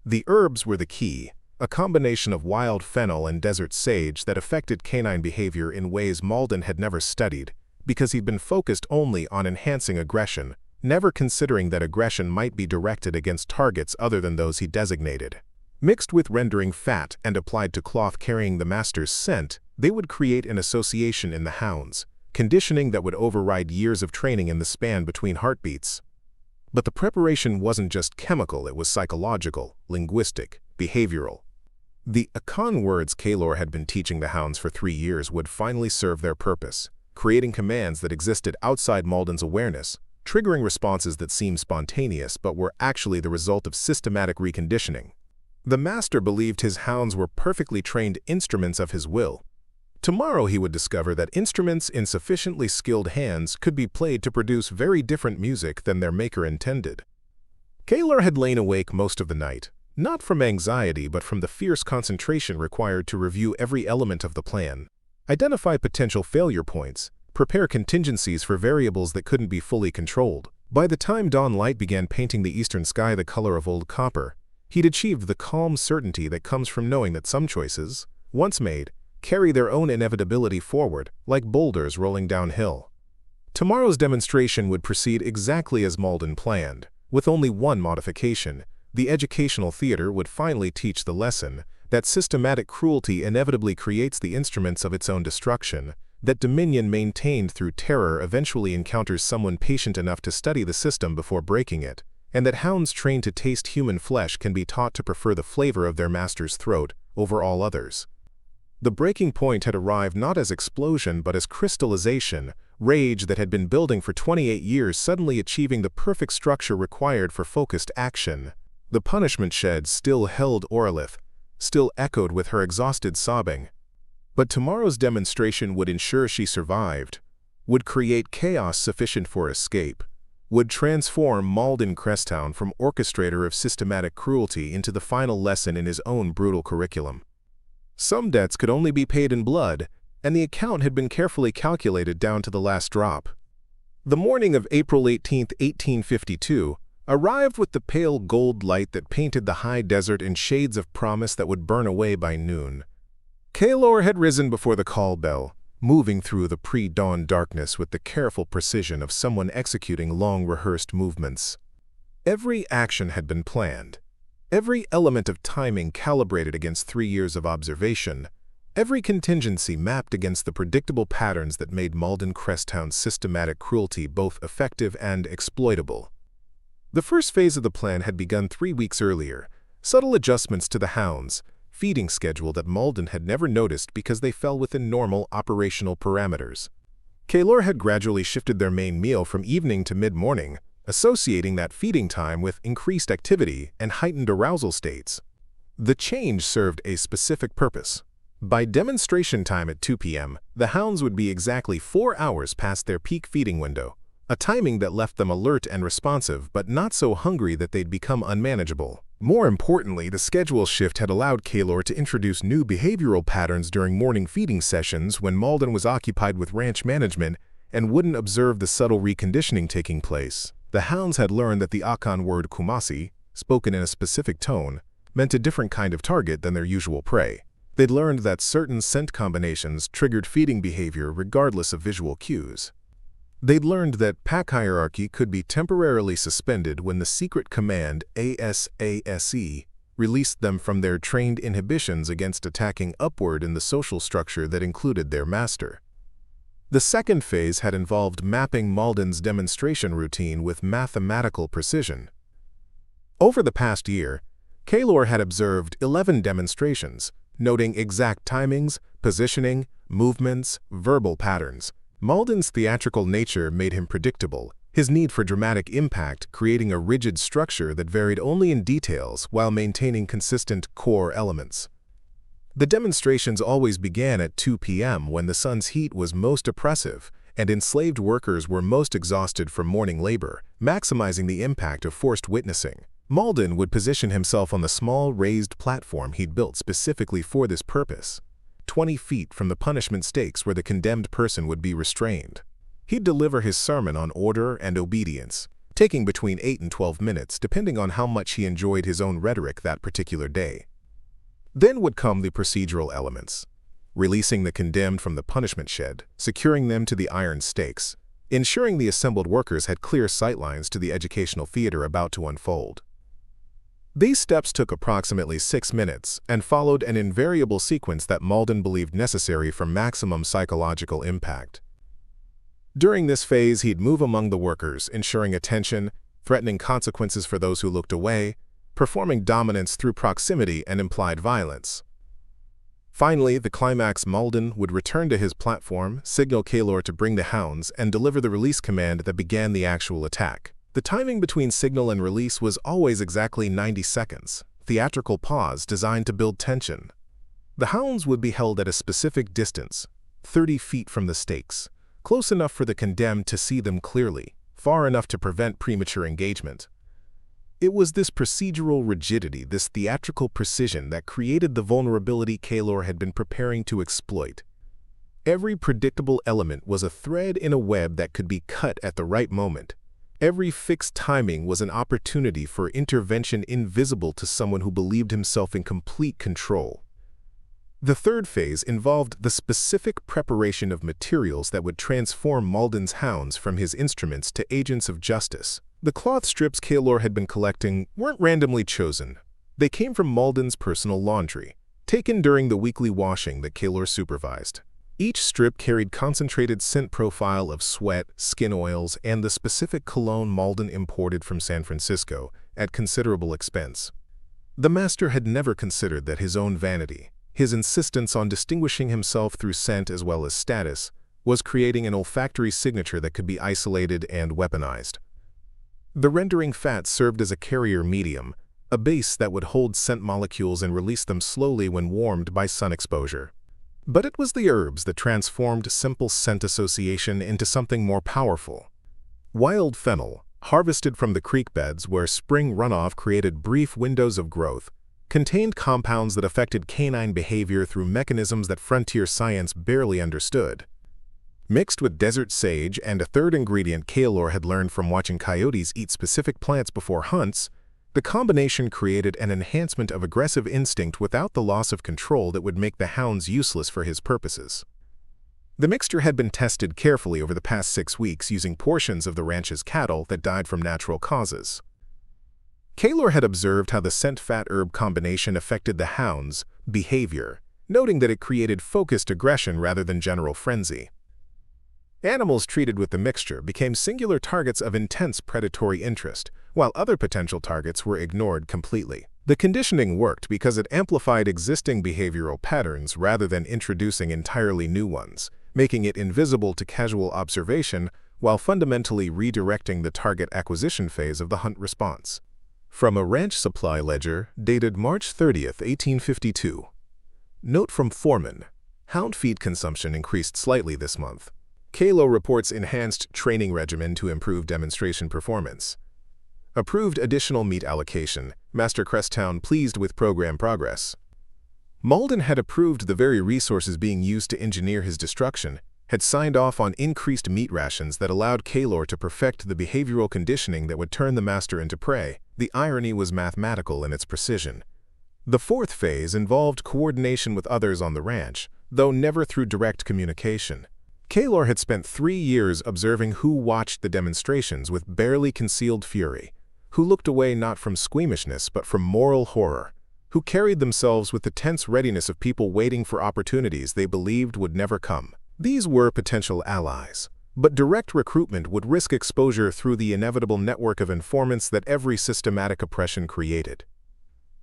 The herbs were the key, a combination of wild fennel and desert sage that affected canine behavior in ways Malden had never studied, because he'd been focused only on enhancing aggression, never considering that aggression might be directed against targets other than those he designated. Mixed with rendering fat and applied to cloth carrying the master's scent, they would create an association in the hounds, conditioning that would override years of training in the span between heartbeats. But the preparation wasn't just chemical, it was psychological, linguistic, behavioral. The Akan words Kaelor had been teaching the hounds for 3 years would finally serve their purpose, creating commands that existed outside Malden's awareness, triggering responses that seemed spontaneous but were actually the result of systematic reconditioning. The master believed his hounds were perfectly trained instruments of his will. Tomorrow he would discover that instruments in sufficiently skilled hands could be played to produce very different music than their maker intended. Kaelor had lain awake most of the night, not from anxiety but from the fierce concentration required to review every element of the plan, identify potential failure points, prepare contingencies for variables that couldn't be fully controlled. By the time dawn light began painting the eastern sky the color of old copper, he'd achieved the calm certainty that comes from knowing that some choices, once made, carry their own inevitability forward, like boulders rolling downhill. Tomorrow's demonstration would proceed exactly as Malden planned, with only one modification. The educational theater would finally teach the lesson that systematic cruelty inevitably creates the instruments of its own destruction, that dominion maintained through terror eventually encounters someone patient enough to study the system before breaking it, and that hounds trained to taste human flesh can be taught to prefer the flavor of their master's throat over all others. The breaking point had arrived not as explosion but as crystallization, rage that had been building for 28 years suddenly achieving the perfect structure required for focused action. The punishment shed still held Orlith, still echoed with her exhausted sobbing. But tomorrow's demonstration would ensure she survived, would create chaos sufficient for escape, would transform Malden Cresttown from orchestrator of systematic cruelty into the final lesson in his own brutal curriculum. Some debts could only be paid in blood, and the account had been carefully calculated down to the last drop. The morning of April 18, 1852, arrived with the pale gold light that painted the high desert in shades of promise that would burn away by noon. Kaelor had risen before the call bell, moving through the pre-dawn darkness with the careful precision of someone executing long-rehearsed movements. Every action had been planned, every element of timing calibrated against 3 years of observation, every contingency mapped against the predictable patterns that made Malden Cresthound's systematic cruelty both effective and exploitable. The first phase of the plan had begun 3 weeks earlier, subtle adjustments to the Hounds' feeding schedule that Malden had never noticed because they fell within normal operational parameters. Kaelor had gradually shifted their main meal from evening to mid-morning, associating that feeding time with increased activity and heightened arousal states. The change served a specific purpose. By demonstration time at 2 p.m., the Hounds would be exactly 4 hours past their peak feeding window, a timing that left them alert and responsive but not so hungry that they'd become unmanageable. More importantly, the schedule shift had allowed Kaelor to introduce new behavioral patterns during morning feeding sessions when Malden was occupied with ranch management and wouldn't observe the subtle reconditioning taking place. The Hounds had learned that the Akan word kumasi, spoken in a specific tone, meant a different kind of target than their usual prey. They'd learned that certain scent combinations triggered feeding behavior regardless of visual cues. They'd learned that pack hierarchy could be temporarily suspended when the secret command ASASE released them from their trained inhibitions against attacking upward in the social structure that included their master. The second phase had involved mapping Malden's demonstration routine with mathematical precision. Over the past year, Kaelor had observed 11 demonstrations, noting exact timings, positioning, movements, verbal patterns. Malden's theatrical nature made him predictable, his need for dramatic impact creating a rigid structure that varied only in details while maintaining consistent core elements. The demonstrations always began at 2 p.m. when the sun's heat was most oppressive and enslaved workers were most exhausted from morning labor, maximizing the impact of forced witnessing. Malden would position himself on the small raised platform he'd built specifically for this purpose, 20 feet from the punishment stakes where the condemned person would be restrained. He'd deliver his sermon on order and obedience, taking between 8 and 12 minutes depending on how much he enjoyed his own rhetoric that particular day. Then would come the procedural elements, releasing the condemned from the punishment shed, securing them to the iron stakes, ensuring the assembled workers had clear sightlines to the educational theater about to unfold. These steps took approximately 6 minutes and followed an invariable sequence that Malden believed necessary for maximum psychological impact. During this phase, he'd move among the workers, ensuring attention, threatening consequences for those who looked away, performing dominance through proximity and implied violence. Finally, the climax, Malden would return to his platform, signal Kaelor to bring the Hounds, and deliver the release command that began the actual attack. The timing between signal and release was always exactly 90 seconds, theatrical pause designed to build tension. The Hounds would be held at a specific distance, 30 feet from the stakes, close enough for the condemned to see them clearly, far enough to prevent premature engagement. It was this procedural rigidity, this theatrical precision that created the vulnerability Kaelor had been preparing to exploit. Every predictable element was a thread in a web that could be cut at the right moment. Every fixed timing was an opportunity for intervention invisible to someone who believed himself in complete control. The third phase involved the specific preparation of materials that would transform Malden's Hounds from his instruments to agents of justice. The cloth strips Kaelor had been collecting weren't randomly chosen. They came from Malden's personal laundry, taken during the weekly washing that Kaelor supervised. Each strip carried concentrated scent profile of sweat, skin oils, and the specific cologne Malden imported from San Francisco at considerable expense. The master had never considered that his own vanity, his insistence on distinguishing himself through scent as well as status, was creating an olfactory signature that could be isolated and weaponized. The rendering fat served as a carrier medium, a base that would hold scent molecules and release them slowly when warmed by sun exposure. But it was the herbs that transformed simple scent association into something more powerful. Wild fennel, harvested from the creek beds where spring runoff created brief windows of growth, contained compounds that affected canine behavior through mechanisms that frontier science barely understood. Mixed with desert sage and a third ingredient Kaelor had learned from watching coyotes eat specific plants before hunts, the combination created an enhancement of aggressive instinct without the loss of control that would make the hounds useless for his purposes. The mixture had been tested carefully over the past 6 weeks using portions of the ranch's cattle that died from natural causes. Kaelor had observed how the scent-fat-herb combination affected the hounds' behavior, noting that it created focused aggression rather than general frenzy. Animals treated with the mixture became singular targets of intense predatory interest, while other potential targets were ignored completely. The conditioning worked because it amplified existing behavioral patterns rather than introducing entirely new ones, making it invisible to casual observation while fundamentally redirecting the target acquisition phase of the hunt response. From a ranch supply ledger dated March 30, 1852. Note from foreman: hound feed consumption increased slightly this month. Kaelor reports enhanced training regimen to improve demonstration performance. Approved additional meat allocation. Master Cresttown pleased with program progress. Malden had approved the very resources being used to engineer his destruction, had signed off on increased meat rations that allowed Kaelor to perfect the behavioral conditioning that would turn the master into prey. The irony was mathematical in its precision. The fourth phase involved coordination with others on the ranch, though never through direct communication. Kaelor had spent 3 years observing who watched the demonstrations with barely concealed fury, who looked away not from squeamishness but from moral horror, who carried themselves with the tense readiness of people waiting for opportunities they believed would never come. These were potential allies, but direct recruitment would risk exposure through the inevitable network of informants that every systematic oppression created.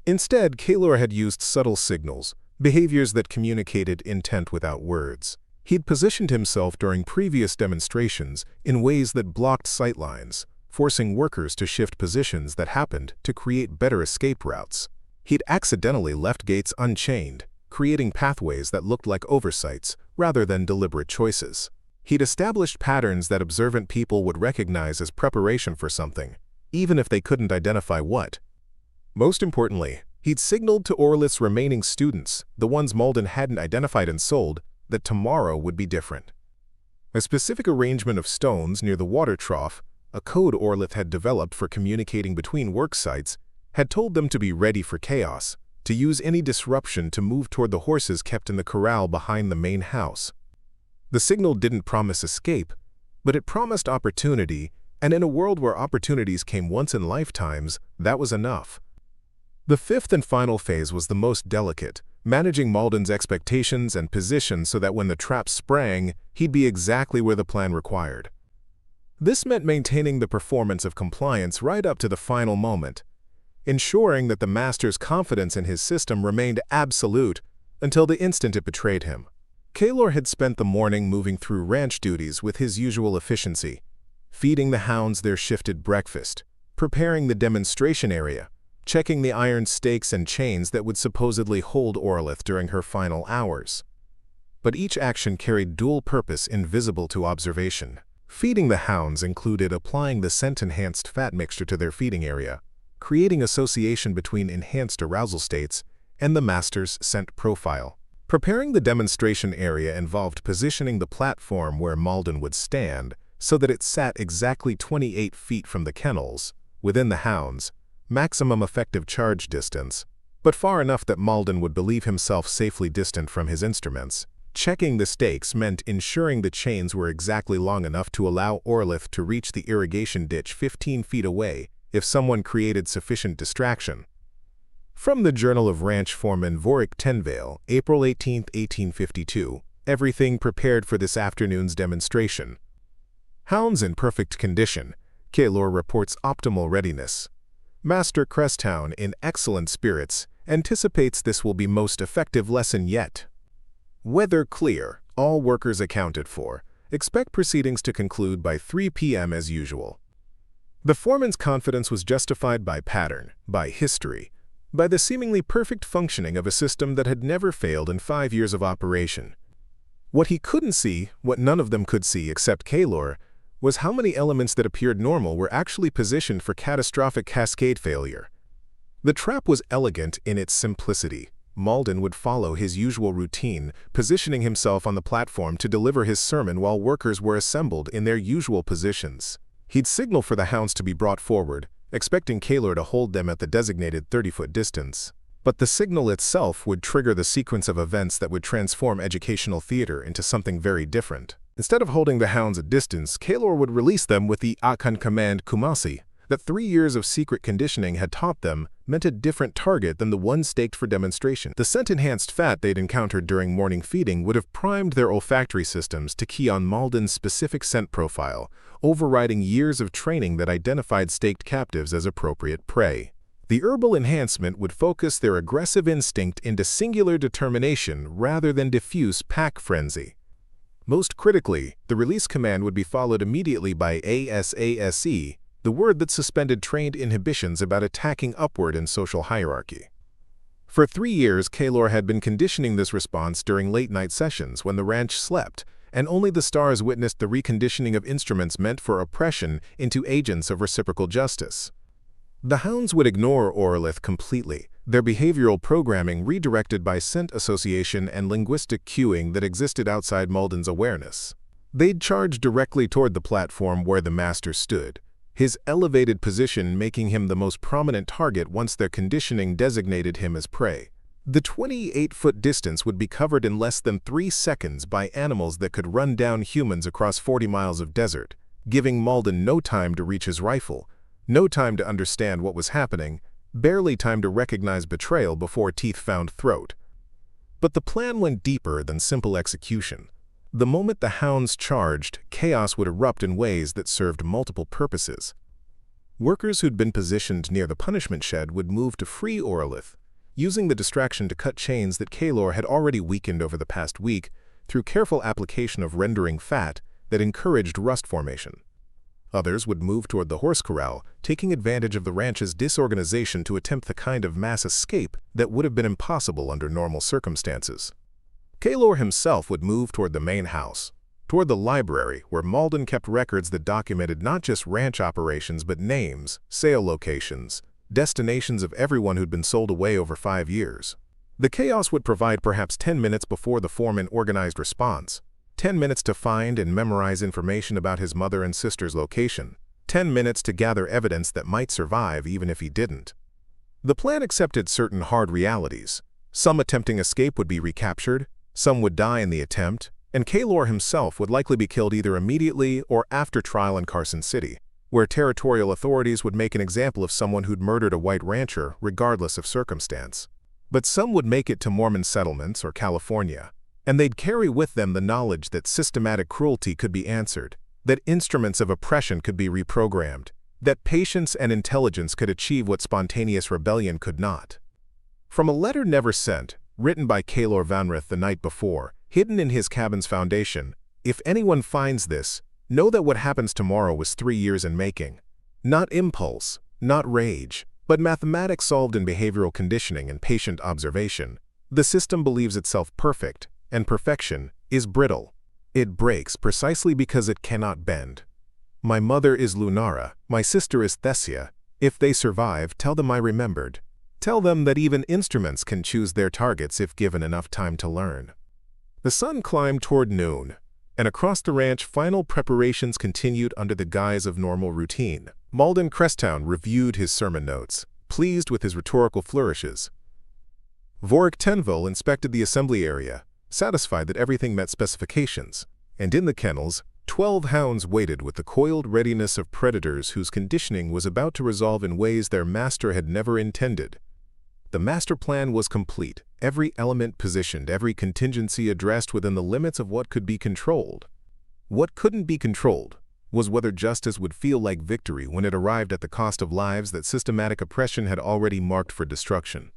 Instead, Kaelor had used subtle signals, behaviors that communicated intent without words. He'd positioned himself during previous demonstrations in ways that blocked sightlines, forcing workers to shift positions that happened to create better escape routes. He'd accidentally left gates unchained, creating pathways that looked like oversights rather than deliberate choices. He'd established patterns that observant people would recognize as preparation for something, even if they couldn't identify what. Most importantly, he'd signaled to Orlith's remaining students, the ones Malden hadn't identified and sold, that tomorrow would be different. A specific arrangement of stones near the water trough, a code Orlith had developed for communicating between work sites, had told them to be ready for chaos, to use any disruption to move toward the horses kept in the corral behind the main house. The signal didn't promise escape, but it promised opportunity, and in a world where opportunities came once in lifetimes, that was enough. The fifth and final phase was the most delicate, managing Malden's expectations and position so that when the trap sprang, he'd be exactly where the plan required. This meant maintaining the performance of compliance right up to the final moment, ensuring that the master's confidence in his system remained absolute until the instant it betrayed him. Kaelor had spent the morning moving through ranch duties with his usual efficiency, feeding the hounds their shifted breakfast, preparing the demonstration area, checking the iron stakes and chains that would supposedly hold Orlith during her final hours. But each action carried dual purpose invisible to observation. Feeding the hounds included applying the scent-enhanced fat mixture to their feeding area, creating association between enhanced arousal states and the master's scent profile. Preparing the demonstration area involved positioning the platform where Malden would stand so that it sat exactly 28 feet from the kennels, within the hounds, maximum effective charge distance, but far enough that Malden would believe himself safely distant from his instruments. Checking the stakes meant ensuring the chains were exactly long enough to allow Orlith to reach the irrigation ditch 15 feet away if someone created sufficient distraction. From the Journal of Ranch Foreman Vorik Tenvale, April 18, 1852, everything prepared for this afternoon's demonstration. Hounds in perfect condition. Kaelor reports optimal readiness. Master Cresttown, in excellent spirits, anticipates this will be most effective lesson yet. Weather clear, all workers accounted for. Expect proceedings to conclude by 3 p.m. as usual. The foreman's confidence was justified by pattern, by history, by the seemingly perfect functioning of a system that had never failed in 5 years of operation. What he couldn't see, what none of them could see except Kaelor, was how many elements that appeared normal were actually positioned for catastrophic cascade failure. The trap was elegant in its simplicity. Malden would follow his usual routine, positioning himself on the platform to deliver his sermon while workers were assembled in their usual positions. He'd signal for the hounds to be brought forward, expecting Kaelor to hold them at the designated 30-foot distance. But the signal itself would trigger the sequence of events that would transform educational theater into something very different. Instead of holding the hounds at distance, Kaelor would release them with the Akan command Kumasi that 3 years of secret conditioning had taught them meant a different target than the one staked for demonstration. The scent-enhanced fat they'd encountered during morning feeding would have primed their olfactory systems to key on Malden's specific scent profile, overriding years of training that identified staked captives as appropriate prey. The herbal enhancement would focus their aggressive instinct into singular determination rather than diffuse pack frenzy. Most critically, the release command would be followed immediately by ASASE, the word that suspended trained inhibitions about attacking upward in social hierarchy. For 3 years, Kaelor had been conditioning this response during late-night sessions when the ranch slept, and only the stars witnessed the reconditioning of instruments meant for oppression into agents of reciprocal justice. The hounds would ignore Orlith completely, their behavioral programming redirected by scent association and linguistic cueing that existed outside Malden's awareness. They'd charge directly toward the platform where the master stood, his elevated position making him the most prominent target once their conditioning designated him as prey. The 28-foot distance would be covered in less than 3 seconds by animals that could run down humans across 40 miles of desert, giving Malden no time to reach his rifle, no time to understand what was happening, barely time to recognize betrayal before teeth found throat. But the plan went deeper than simple execution. The moment the hounds charged, chaos would erupt in ways that served multiple purposes. Workers who'd been positioned near the punishment shed would move to free Orlith, using the distraction to cut chains that Kaelor had already weakened over the past week through careful application of rendering fat that encouraged rust formation. Others would move toward the horse corral, taking advantage of the ranch's disorganization to attempt the kind of mass escape that would have been impossible under normal circumstances. Kaelor himself would move toward the main house, toward the library where Malden kept records that documented not just ranch operations but names, sale locations, destinations of everyone who'd been sold away over 5 years. The chaos would provide perhaps 10 minutes before the foreman organized response, 10 minutes to find and memorize information about his mother and sister's location, 10 minutes to gather evidence that might survive even if he didn't. The plan accepted certain hard realities. Some attempting escape would be recaptured, some would die in the attempt, and Kaelor himself would likely be killed either immediately or after trial in Carson City, where territorial authorities would make an example of someone who'd murdered a white rancher regardless of circumstance. But some would make it to Mormon settlements or California, and they'd carry with them the knowledge that systematic cruelty could be answered, that instruments of oppression could be reprogrammed, that patience and intelligence could achieve what spontaneous rebellion could not. From a letter never sent, written by Kaelor Vynreth the night before, hidden in his cabin's foundation, if anyone finds this, know that what happens tomorrow was 3 years in making. Not impulse, not rage, but mathematics solved in behavioral conditioning and patient observation. The system believes itself perfect, and perfection is brittle. It breaks precisely because it cannot bend. My mother is Lunara, my sister is Thesia. If they survive, tell them I remembered. Tell them that even instruments can choose their targets if given enough time to learn. The sun climbed toward noon, and across the ranch final preparations continued under the guise of normal routine. Malden Cresttown reviewed his sermon notes, pleased with his rhetorical flourishes. Vorik Tenville inspected the assembly area, satisfied that everything met specifications, and in the kennels, 12 hounds waited with the coiled readiness of predators whose conditioning was about to resolve in ways their master had never intended. The master plan was complete, every element positioned, every contingency addressed within the limits of what could be controlled. What couldn't be controlled was whether justice would feel like victory when it arrived at the cost of lives that systematic oppression had already marked for destruction.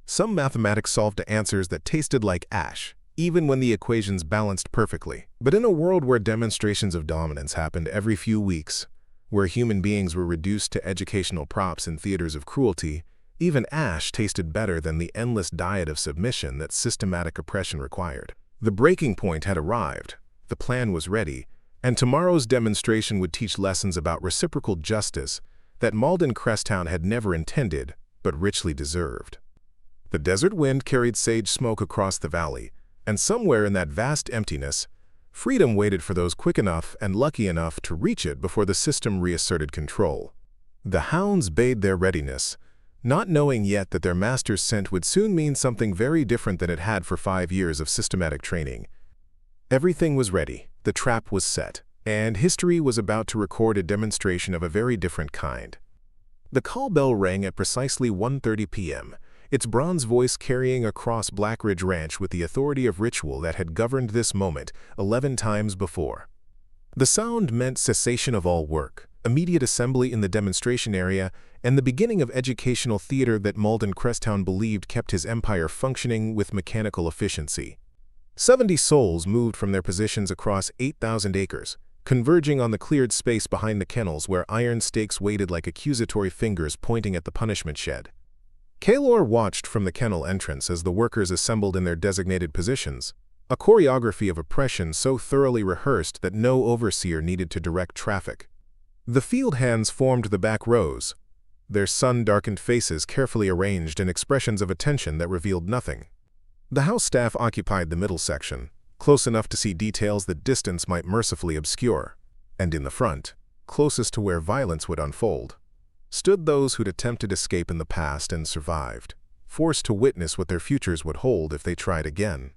Some mathematics solved to answers that tasted like ash, even when the equations balanced perfectly. But in a world where demonstrations of dominance happened every few weeks, where human beings were reduced to educational props in theaters of cruelty, even ash tasted better than the endless diet of submission that systematic oppression required. The breaking point had arrived, the plan was ready, and tomorrow's demonstration would teach lessons about reciprocal justice that Malden Cresttown had never intended, but richly deserved. The desert wind carried sage smoke across the valley, and somewhere in that vast emptiness, freedom waited for those quick enough and lucky enough to reach it before the system reasserted control. The hounds bayed their readiness, not knowing yet that their master's scent would soon mean something very different than it had for 5 years of systematic training. Everything was ready, the trap was set, and history was about to record a demonstration of a very different kind. The call bell rang at precisely 1:30 p.m., its bronze voice carrying across Blackridge Ranch with the authority of ritual that had governed this moment 11 times before. The sound meant cessation of all work, immediate assembly in the demonstration area, and the beginning of educational theater that Malden Cresttown believed kept his empire functioning with mechanical efficiency. 70 souls moved from their positions across 8,000 acres, converging on the cleared space behind the kennels where iron stakes waited like accusatory fingers pointing at the punishment shed. Kaelor watched from the kennel entrance as the workers assembled in their designated positions, a choreography of oppression so thoroughly rehearsed that no overseer needed to direct traffic. The field hands formed the back rows, their sun-darkened faces carefully arranged in expressions of attention that revealed nothing. The house staff occupied the middle section, close enough to see details that distance might mercifully obscure, and in the front, closest to where violence would unfold, stood those who'd attempted escape in the past and survived, forced to witness what their futures would hold if they tried again.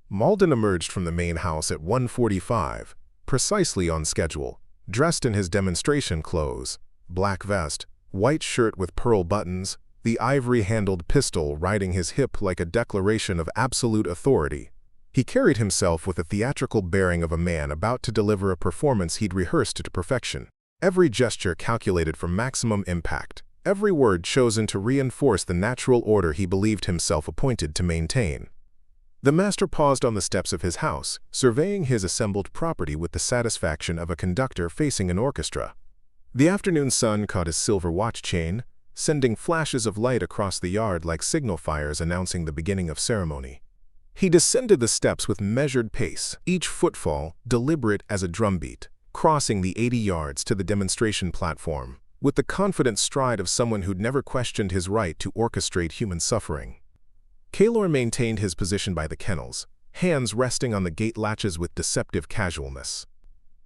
Malden emerged from the main house at 1:45, precisely on schedule, dressed in his demonstration clothes, black vest, white shirt with pearl buttons, the ivory-handled pistol riding his hip like a declaration of absolute authority. He carried himself with the theatrical bearing of a man about to deliver a performance he'd rehearsed to perfection. Every gesture calculated for maximum impact, every word chosen to reinforce the natural order he believed himself appointed to maintain. The master paused on the steps of his house, surveying his assembled property with the satisfaction of a conductor facing an orchestra. The afternoon sun caught his silver watch chain, sending flashes of light across the yard like signal fires announcing the beginning of ceremony. He descended the steps with measured pace, each footfall deliberate as a drumbeat, crossing the 80 yards to the demonstration platform, with the confident stride of someone who'd never questioned his right to orchestrate human suffering. Kaelor maintained his position by the kennels, hands resting on the gate latches with deceptive casualness.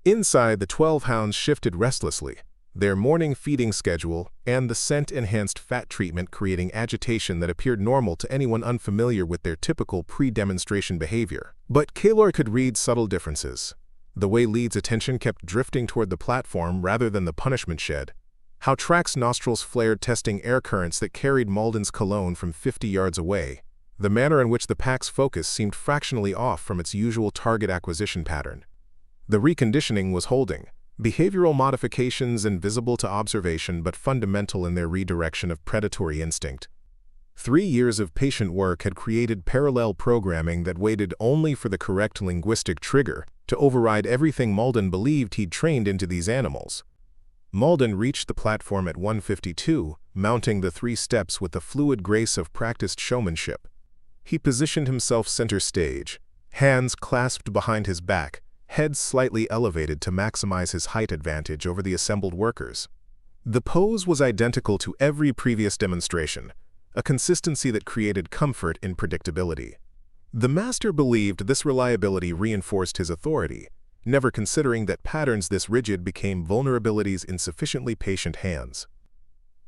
Inside, the 12 hounds shifted restlessly, their morning feeding schedule and the scent-enhanced fat treatment creating agitation that appeared normal to anyone unfamiliar with their typical pre-demonstration behavior. But Kaelor could read subtle differences. The way Lead's attention kept drifting toward the platform rather than the punishment shed, how Track's nostrils flared testing air currents that carried Malden's cologne from 50 yards away, the manner in which the pack's focus seemed fractionally off from its usual target acquisition pattern. The reconditioning was holding, behavioral modifications invisible to observation but fundamental in their redirection of predatory instinct. 3 years of patient work had created parallel programming that waited only for the correct linguistic trigger to override everything Malden believed he'd trained into these animals. Malden reached the platform at 1:52, mounting the 3 steps with the fluid grace of practiced showmanship. He positioned himself center stage, hands clasped behind his back, head slightly elevated to maximize his height advantage over the assembled workers. The pose was identical to every previous demonstration, a consistency that created comfort in predictability. The master believed this reliability reinforced his authority, never considering that patterns this rigid became vulnerabilities in sufficiently patient hands.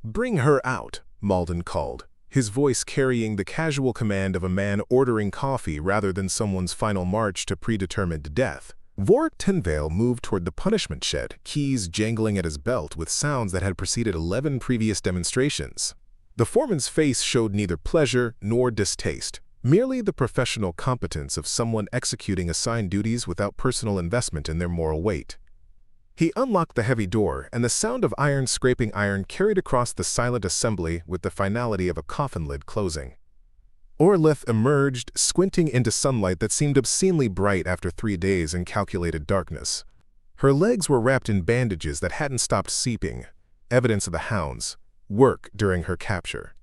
"Bring her out," Malden called, his voice carrying the casual command of a man ordering coffee rather than someone's final march to predetermined death. Vork Tinvale moved toward the punishment shed, keys jangling at his belt with sounds that had preceded 11 previous demonstrations. The foreman's face showed neither pleasure nor distaste, merely the professional competence of someone executing assigned duties without personal investment in their moral weight. He unlocked the heavy door, and the sound of iron scraping iron carried across the silent assembly with the finality of a coffin lid closing. Orlith emerged, squinting into sunlight that seemed obscenely bright after 3 days in calculated darkness. Her legs were wrapped in bandages that hadn't stopped seeping, evidence of the hounds' work during her capture.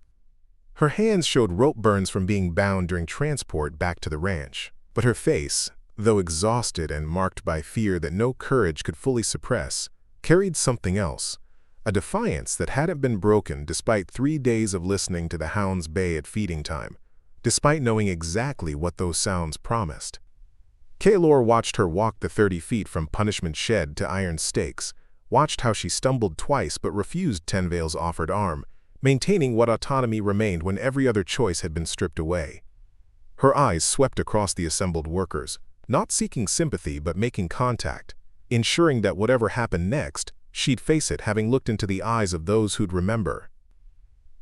Her hands showed rope burns from being bound during transport back to the ranch, but her face, though exhausted and marked by fear that no courage could fully suppress, carried something else, a defiance that hadn't been broken despite 3 days of listening to the hounds bay at feeding time, despite knowing exactly what those sounds promised. Kaelor watched her walk the 30 feet from punishment shed to iron stakes, watched how she stumbled twice but refused Tenvale's offered arm, maintaining what autonomy remained when every other choice had been stripped away. Her eyes swept across the assembled workers, not seeking sympathy but making contact, ensuring that whatever happened next, she'd face it having looked into the eyes of those who'd remember.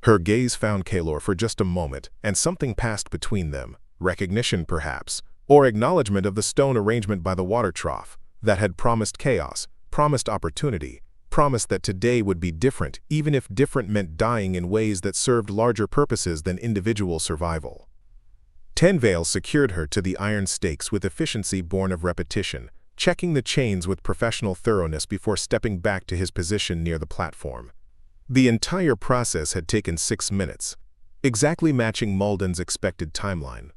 Her gaze found Kaelor for just a moment, and something passed between them, recognition perhaps, or acknowledgement of the stone arrangement by the water trough that had promised chaos, promised opportunity, promised that today would be different, even if different meant dying in ways that served larger purposes than individual survival. Tenvale secured her to the iron stakes with efficiency born of repetition, checking the chains with professional thoroughness before stepping back to his position near the platform. The entire process had taken 6 minutes, exactly matching Malden's expected timeline.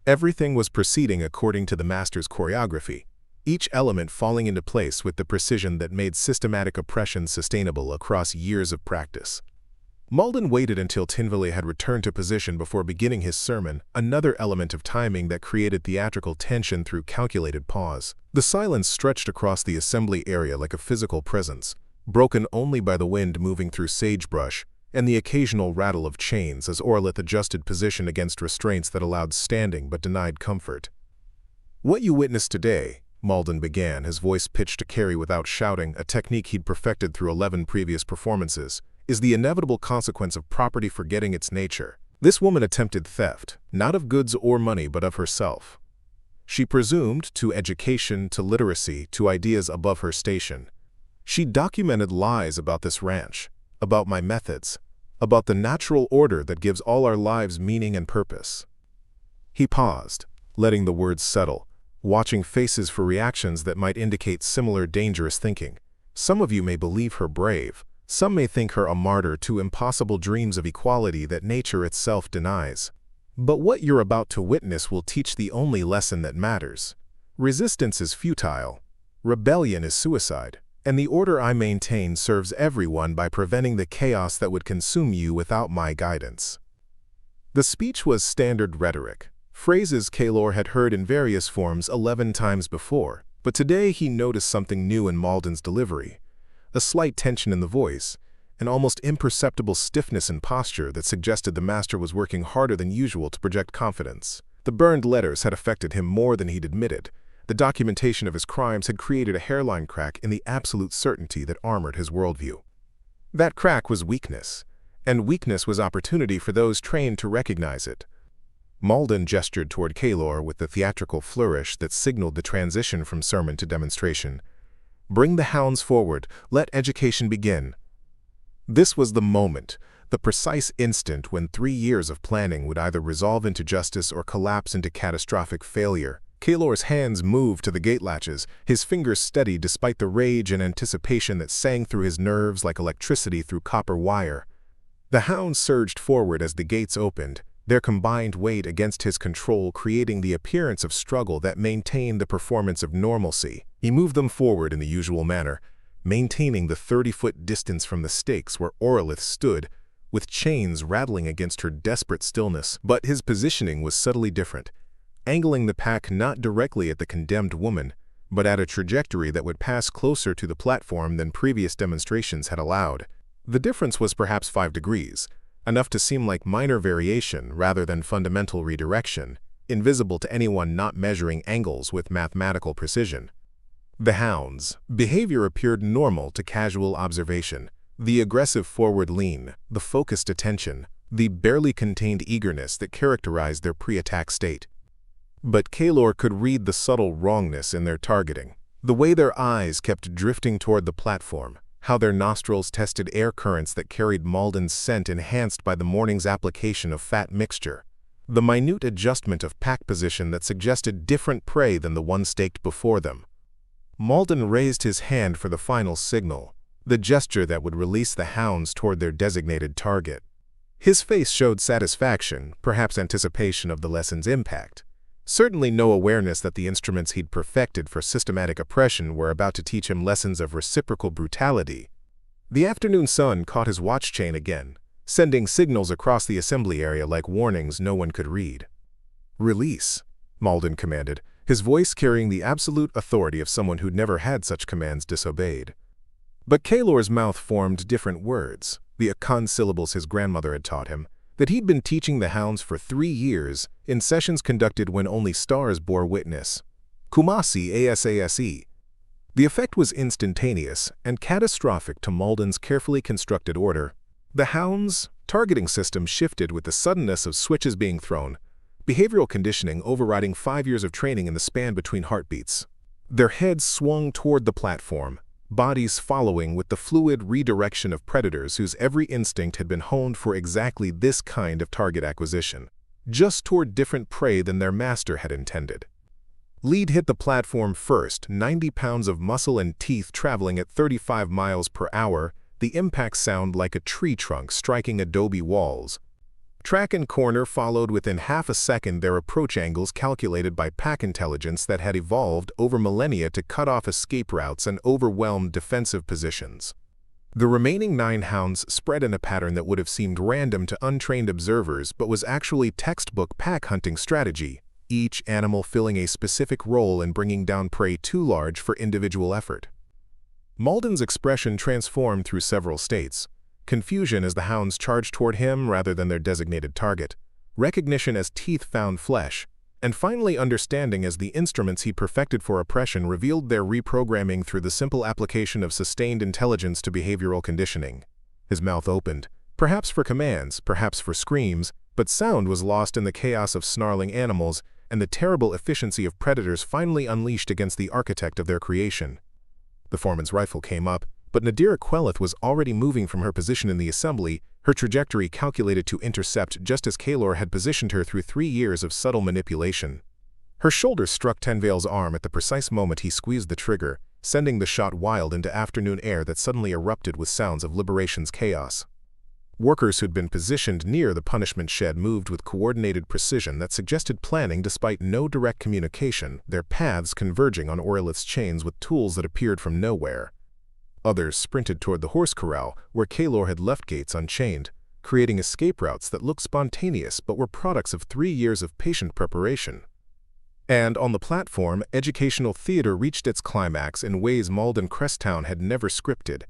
Everything was proceeding according to the master's choreography, each element falling into place with the precision that made systematic oppression sustainable across years of practice. Malden waited until Tenvale had returned to position before beginning his sermon, another element of timing that created theatrical tension through calculated pause. The silence stretched across the assembly area like a physical presence, broken only by the wind moving through sagebrush and the occasional rattle of chains as Orlith adjusted position against restraints that allowed standing but denied comfort. "What you witnessed today," Malden began, his voice pitched to carry without shouting, a technique he'd perfected through 11 previous performances, "is the inevitable consequence of property forgetting its nature. This woman attempted theft, not of goods or money but of herself. She presumed to education, to literacy, to ideas above her station. She documented lies about this ranch, about my methods, about the natural order that gives all our lives meaning and purpose." He paused, letting the words settle, watching faces for reactions that might indicate similar dangerous thinking. Some of you may believe her brave. Some may think her a martyr to impossible dreams of equality that nature itself denies. But what you're about to witness will teach the only lesson that matters. Resistance is futile. Rebellion is suicide. And the order I maintain serves everyone by preventing the chaos that would consume you without my guidance. The speech was standard rhetoric, phrases Kaelor had heard in various forms 11 times before, but today he noticed something new in Malden's delivery. A slight tension in the voice, an almost imperceptible stiffness in posture that suggested the master was working harder than usual to project confidence. The burned letters had affected him more than he'd admitted. The documentation of his crimes had created a hairline crack in the absolute certainty that armored his worldview. That crack was weakness, and weakness was opportunity for those trained to recognize it. Malden gestured toward Kaelor with the theatrical flourish that signaled the transition from sermon to demonstration. "Bring the hounds forward, let education begin." This was the moment, the precise instant when 3 years of planning would either resolve into justice or collapse into catastrophic failure. Kaelor's hands moved to the gate latches, his fingers steady despite the rage and anticipation that sang through his nerves like electricity through copper wire. The hounds surged forward as the gates opened, their combined weight against his control creating the appearance of struggle that maintained the performance of normalcy. He moved them forward in the usual manner, maintaining the 30-foot distance from the stakes where Orlith stood, with chains rattling against her desperate stillness. But his positioning was subtly different, angling the pack not directly at the condemned woman, but at a trajectory that would pass closer to the platform than previous demonstrations had allowed. The difference was perhaps 5 degrees, enough to seem like minor variation rather than fundamental redirection, invisible to anyone not measuring angles with mathematical precision. The hounds' behavior appeared normal to casual observation. The aggressive forward lean, the focused attention, the barely contained eagerness that characterized their pre-attack state. But Kaelor could read the subtle wrongness in their targeting. The way their eyes kept drifting toward the platform, how their nostrils tested air currents that carried Malden's scent enhanced by the morning's application of fat mixture. The minute adjustment of pack position that suggested different prey than the one staked before them. Malden raised his hand for the final signal, the gesture that would release the hounds toward their designated target. His face showed satisfaction, perhaps anticipation of the lesson's impact. Certainly no awareness that the instruments he'd perfected for systematic oppression were about to teach him lessons of reciprocal brutality. The afternoon sun caught his watch chain again, sending signals across the assembly area like warnings no one could read. "Release," Malden commanded, his voice carrying the absolute authority of someone who'd never had such commands disobeyed. But Kaelor's mouth formed different words, the Akan syllables his grandmother had taught him, that he'd been teaching the Hounds for 3 years in sessions conducted when only stars bore witness. Kumasi Asase. The effect was instantaneous and catastrophic to Malden's carefully constructed order. The Hounds' targeting system shifted with the suddenness of switches being thrown, behavioral conditioning overriding 5 years of training in the span between heartbeats. Their heads swung toward the platform, bodies following with the fluid redirection of predators whose every instinct had been honed for exactly this kind of target acquisition, just toward different prey than their master had intended. Lead hit the platform first, 90 pounds of muscle and teeth traveling at 35 miles per hour, the impact sound like a tree trunk striking adobe walls. Track and corner followed within half a second, their approach angles calculated by pack intelligence that had evolved over millennia to cut off escape routes and overwhelm defensive positions. The remaining 9 hounds spread in a pattern that would have seemed random to untrained observers but was actually textbook pack hunting strategy, each animal filling a specific role in bringing down prey too large for individual effort. Malden's expression transformed through several states. Confusion as the hounds charged toward him rather than their designated target, recognition as teeth found flesh, and finally understanding as the instruments he perfected for oppression revealed their reprogramming through the simple application of sustained intelligence to behavioral conditioning. His mouth opened, perhaps for commands, perhaps for screams, but sound was lost in the chaos of snarling animals and the terrible efficiency of predators finally unleashed against the architect of their creation. The foreman's rifle came up, but Nadira Queleth was already moving from her position in the assembly, her trajectory calculated to intercept just as Kaelor had positioned her through 3 years of subtle manipulation. Her shoulder struck Tenvale's arm at the precise moment he squeezed the trigger, sending the shot wild into afternoon air that suddenly erupted with sounds of liberation's chaos. Workers who'd been positioned near the punishment shed moved with coordinated precision that suggested planning despite no direct communication, their paths converging on Orelith's chains with tools that appeared from nowhere. Others sprinted toward the horse corral, where Kaelor had left gates unchained, creating escape routes that looked spontaneous but were products of 3 years of patient preparation. And on the platform, educational theater reached its climax in ways Malden Cresttown had never scripted,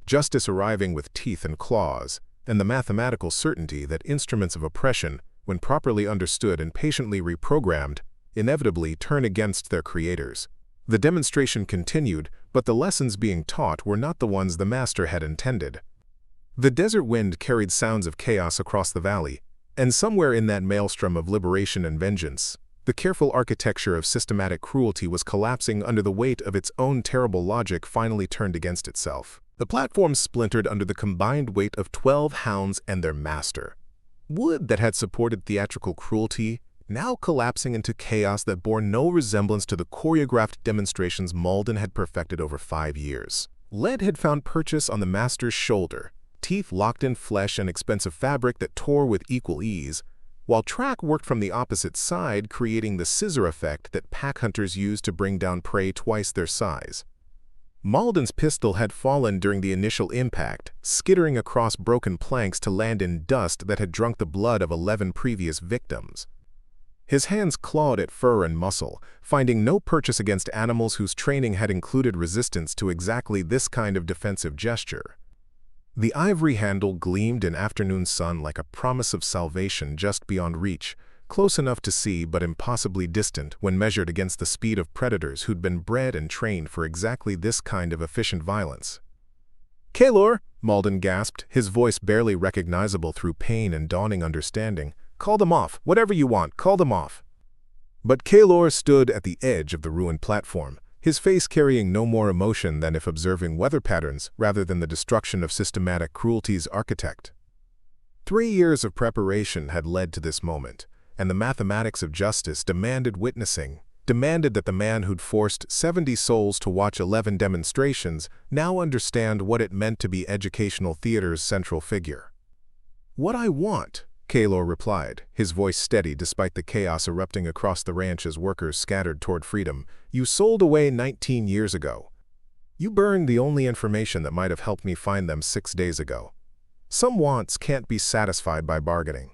justice arriving with teeth and claws, and the mathematical certainty that instruments of oppression, when properly understood and patiently reprogrammed, inevitably turn against their creators. The demonstration continued, but the lessons being taught were not the ones the master had intended. The desert wind carried sounds of chaos across the valley, and somewhere in that maelstrom of liberation and vengeance, the careful architecture of systematic cruelty was collapsing under the weight of its own terrible logic finally turned against itself. The platform splintered under the combined weight of 12 hounds and their master. Wood that had supported theatrical cruelty, now collapsing into chaos that bore no resemblance to the choreographed demonstrations Malden had perfected over 5 years. Lead had found purchase on the master's shoulder, teeth locked in flesh and expensive fabric that tore with equal ease, while track worked from the opposite side, creating the scissor effect that pack hunters use to bring down prey twice their size. Malden's pistol had fallen during the initial impact, skittering across broken planks to land in dust that had drunk the blood of 11 previous victims. His hands clawed at fur and muscle, finding no purchase against animals whose training had included resistance to exactly this kind of defensive gesture. The ivory handle gleamed in afternoon sun like a promise of salvation just beyond reach, close enough to see but impossibly distant when measured against the speed of predators who'd been bred and trained for exactly this kind of efficient violence. "Kaelor," Malden gasped, his voice barely recognizable through pain and dawning understanding. "Call them off. Whatever you want, call them off." But Kaelor stood at the edge of the ruined platform, his face carrying no more emotion than if observing weather patterns rather than the destruction of systematic cruelty's architect. 3 years of preparation had led to this moment, and the mathematics of justice demanded witnessing, demanded that the man who'd forced 70 souls to watch 11 demonstrations now understand what it meant to be educational theater's central figure. "What I want," Kaelor replied, his voice steady despite the chaos erupting across the ranch as workers scattered toward freedom, "you sold away 19 years ago. You burned the only information that might have helped me find them 6 days ago. Some wants can't be satisfied by bargaining.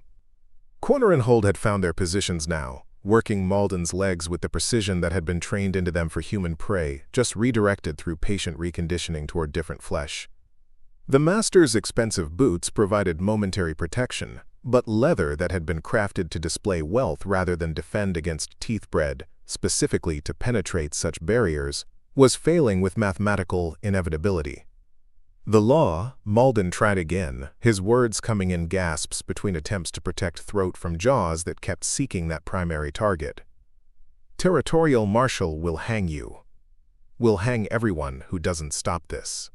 Corner and Hold had found their positions now, working Malden's legs with the precision that had been trained into them for human prey, just redirected through patient reconditioning toward different flesh. The master's expensive boots provided momentary protection, but leather that had been crafted to display wealth rather than defend against teeth bred, specifically to penetrate such barriers, was failing with mathematical inevitability. The law, Malden tried again, his words coming in gasps between attempts to protect throat from jaws that kept seeking that primary target. Territorial Marshal will hang you. Will hang everyone who doesn't stop this.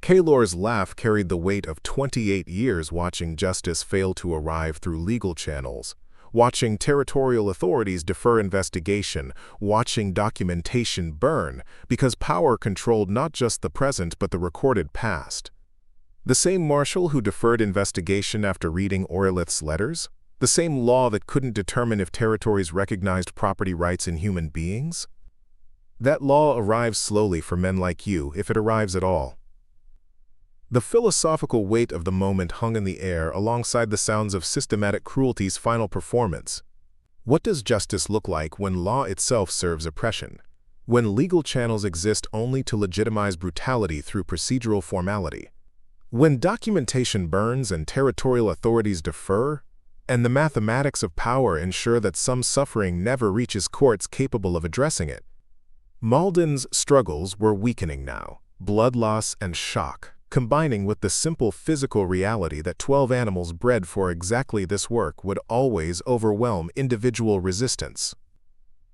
Kaelor's laugh carried the weight of 28 years watching justice fail to arrive through legal channels, watching territorial authorities defer investigation, watching documentation burn, because power controlled not just the present but the recorded past. The same marshal who deferred investigation after reading Orlith's letters? The same law that couldn't determine if territories recognized property rights in human beings? That law arrives slowly for men like you, if it arrives at all. The philosophical weight of the moment hung in the air alongside the sounds of systematic cruelty's final performance. What does justice look like when law itself serves oppression? When legal channels exist only to legitimize brutality through procedural formality? When documentation burns and territorial authorities defer, and the mathematics of power ensure that some suffering never reaches courts capable of addressing it? Malden's struggles were weakening now, blood loss and shock, combining with the simple physical reality that 12 animals bred for exactly this work would always overwhelm individual resistance.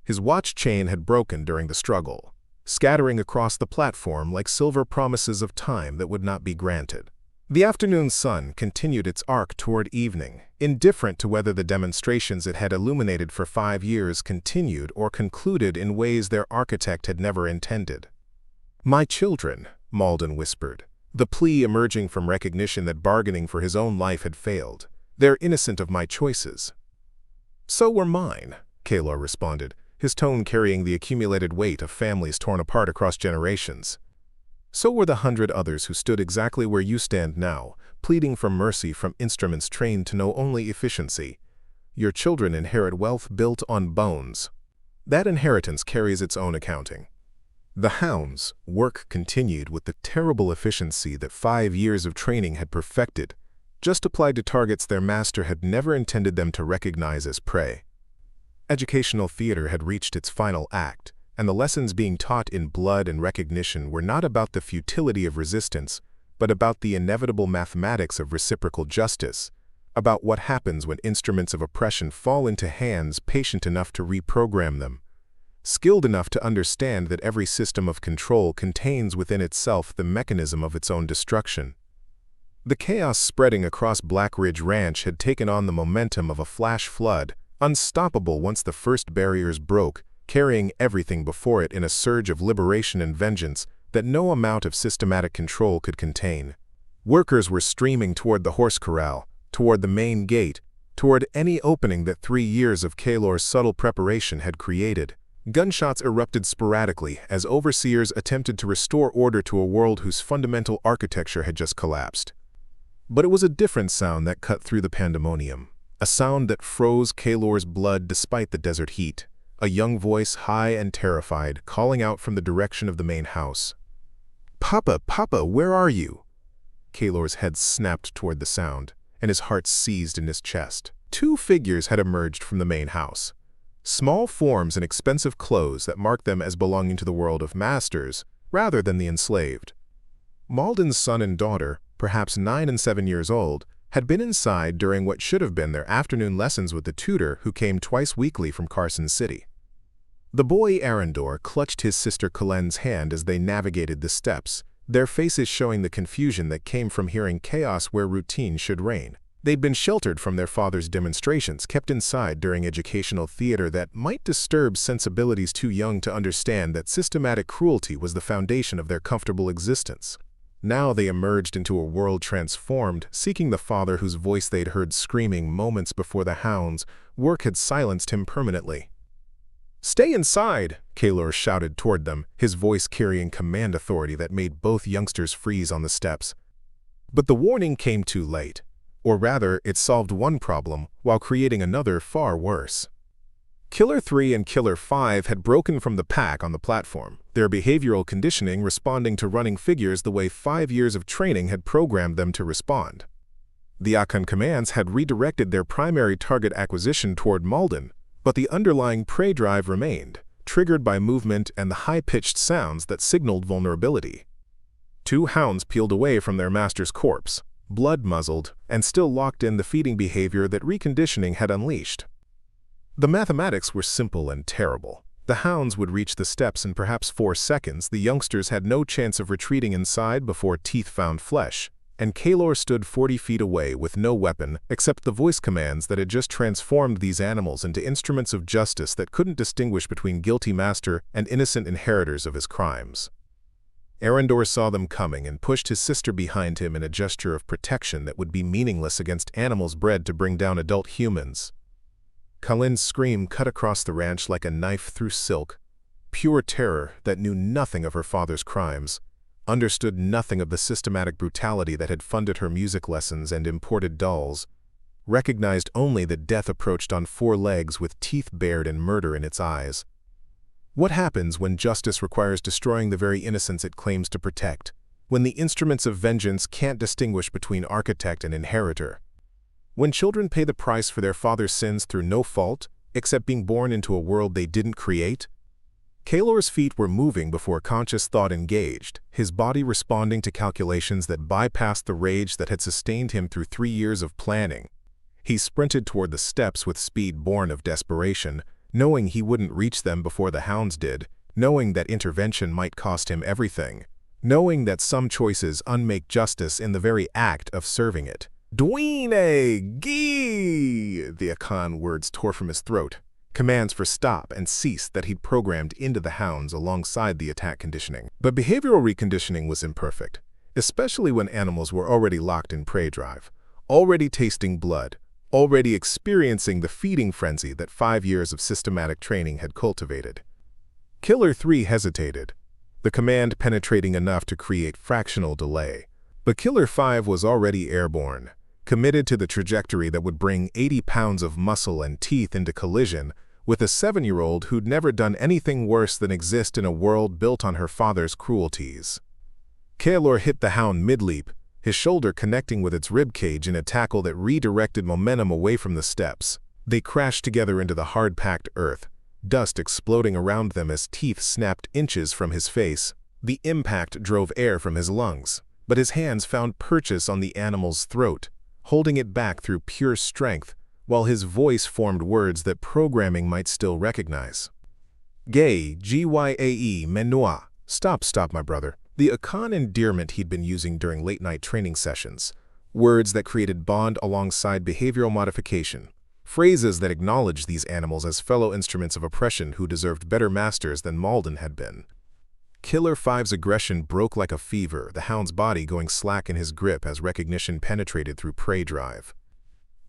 His watch chain had broken during the struggle, scattering across the platform like silver promises of time that would not be granted. The afternoon sun continued its arc toward evening, indifferent to whether the demonstrations it had illuminated for 5 years continued or concluded in ways their architect had never intended. "My children," Malden whispered, the plea emerging from recognition that bargaining for his own life had failed. "They're innocent of my choices." "So were mine," Kaelor responded, his tone carrying the accumulated weight of families torn apart across generations. "So were the 100 others who stood exactly where you stand now, pleading for mercy from instruments trained to know only efficiency. Your children inherit wealth built on bones. That inheritance carries its own accounting." The Hounds' work continued with the terrible efficiency that 5 years of training had perfected, just applied to targets their master had never intended them to recognize as prey. Educational theater had reached its final act, and the lessons being taught in blood and recognition were not about the futility of resistance, but about the inevitable mathematics of reciprocal justice, about what happens when instruments of oppression fall into hands patient enough to reprogram them, skilled enough to understand that every system of control contains within itself the mechanism of its own destruction. The chaos spreading across Blackridge Ranch had taken on the momentum of a flash flood, unstoppable once the first barriers broke, carrying everything before it in a surge of liberation and vengeance that no amount of systematic control could contain. Workers were streaming toward the horse corral, toward the main gate, toward any opening that 3 years of Kaelor's subtle preparation had created. Gunshots erupted sporadically as overseers attempted to restore order to a world whose fundamental architecture had just collapsed. But it was a different sound that cut through the pandemonium, a sound that froze Kaelor's blood despite the desert heat, a young voice high and terrified, calling out from the direction of the main house. "Papa, Papa, where are you?" Kaelor's head snapped toward the sound, and his heart seized in his chest. 2 figures had emerged from the main house. Small forms in expensive clothes that marked them as belonging to the world of masters, rather than the enslaved. Malden's son and daughter, perhaps 9 and 7 years old, had been inside during what should have been their afternoon lessons with the tutor who came twice weekly from Carson City. The boy Arendor clutched his sister Colen's hand as they navigated the steps, their faces showing the confusion that came from hearing chaos where routine should reign. They'd been sheltered from their father's demonstrations, kept inside during educational theater that might disturb sensibilities too young to understand that systematic cruelty was the foundation of their comfortable existence. Now they emerged into a world transformed, seeking the father whose voice they'd heard screaming moments before the Hounds' work had silenced him permanently. "Stay inside!" Kaelor shouted toward them, his voice carrying command authority that made both youngsters freeze on the steps. But the warning came too late. Or rather, it solved one problem while creating another far worse. Killer 3 and Killer 5 had broken from the pack on the platform, their behavioral conditioning responding to running figures the way 5 years of training had programmed them to respond. The Akan commands had redirected their primary target acquisition toward Malden, but the underlying prey drive remained, triggered by movement and the high-pitched sounds that signaled vulnerability. 2 hounds peeled away from their master's corpse, blood-muzzled, and still locked in the feeding behavior that reconditioning had unleashed. The mathematics were simple and terrible. The hounds would reach the steps in perhaps 4 seconds. The youngsters had no chance of retreating inside before teeth found flesh, and Kaelor stood 40 feet away with no weapon except the voice commands that had just transformed these animals into instruments of justice that couldn't distinguish between guilty master and innocent inheritors of his crimes. Arendor saw them coming and pushed his sister behind him in a gesture of protection that would be meaningless against animals bred to bring down adult humans. Kalin's scream cut across the ranch like a knife through silk. Pure terror that knew nothing of her father's crimes, understood nothing of the systematic brutality that had funded her music lessons and imported dolls, recognized only that death approached on 4 legs with teeth bared and murder in its eyes. What happens when justice requires destroying the very innocence it claims to protect, when the instruments of vengeance can't distinguish between architect and inheritor? When children pay the price for their father's sins through no fault, except being born into a world they didn't create? Kaelor's feet were moving before conscious thought engaged, his body responding to calculations that bypassed the rage that had sustained him through 3 years of planning. He sprinted toward the steps with speed born of desperation, knowing he wouldn't reach them before the hounds did, knowing that intervention might cost him everything, knowing that some choices unmake justice in the very act of serving it. "Dwene! Gee!" The Akan words tore from his throat, commands for stop and cease that he'd programmed into the hounds alongside the attack conditioning. But behavioral reconditioning was imperfect, especially when animals were already locked in prey drive, already tasting blood, already experiencing the feeding frenzy that 5 years of systematic training had cultivated. Killer 3 hesitated, the command penetrating enough to create fractional delay. But Killer 5 was already airborne, committed to the trajectory that would bring 80 pounds of muscle and teeth into collision with a 7-year-old who'd never done anything worse than exist in a world built on her father's cruelties. Kaelor hit the hound mid-leap, his shoulder connecting with its ribcage in a tackle that redirected momentum away from the steps. They crashed together into the hard-packed earth, dust exploding around them as teeth snapped inches from his face. The impact drove air from his lungs, but his hands found purchase on the animal's throat, holding it back through pure strength, while his voice formed words that programming might still recognize. "Gay, Gyae, Menua. Stop, my brother." The Akan endearment he'd been using during late-night training sessions, words that created bond alongside behavioral modification, phrases that acknowledged these animals as fellow instruments of oppression who deserved better masters than Malden had been. Killer 5's aggression broke like a fever, the hound's body going slack in his grip as recognition penetrated through prey drive.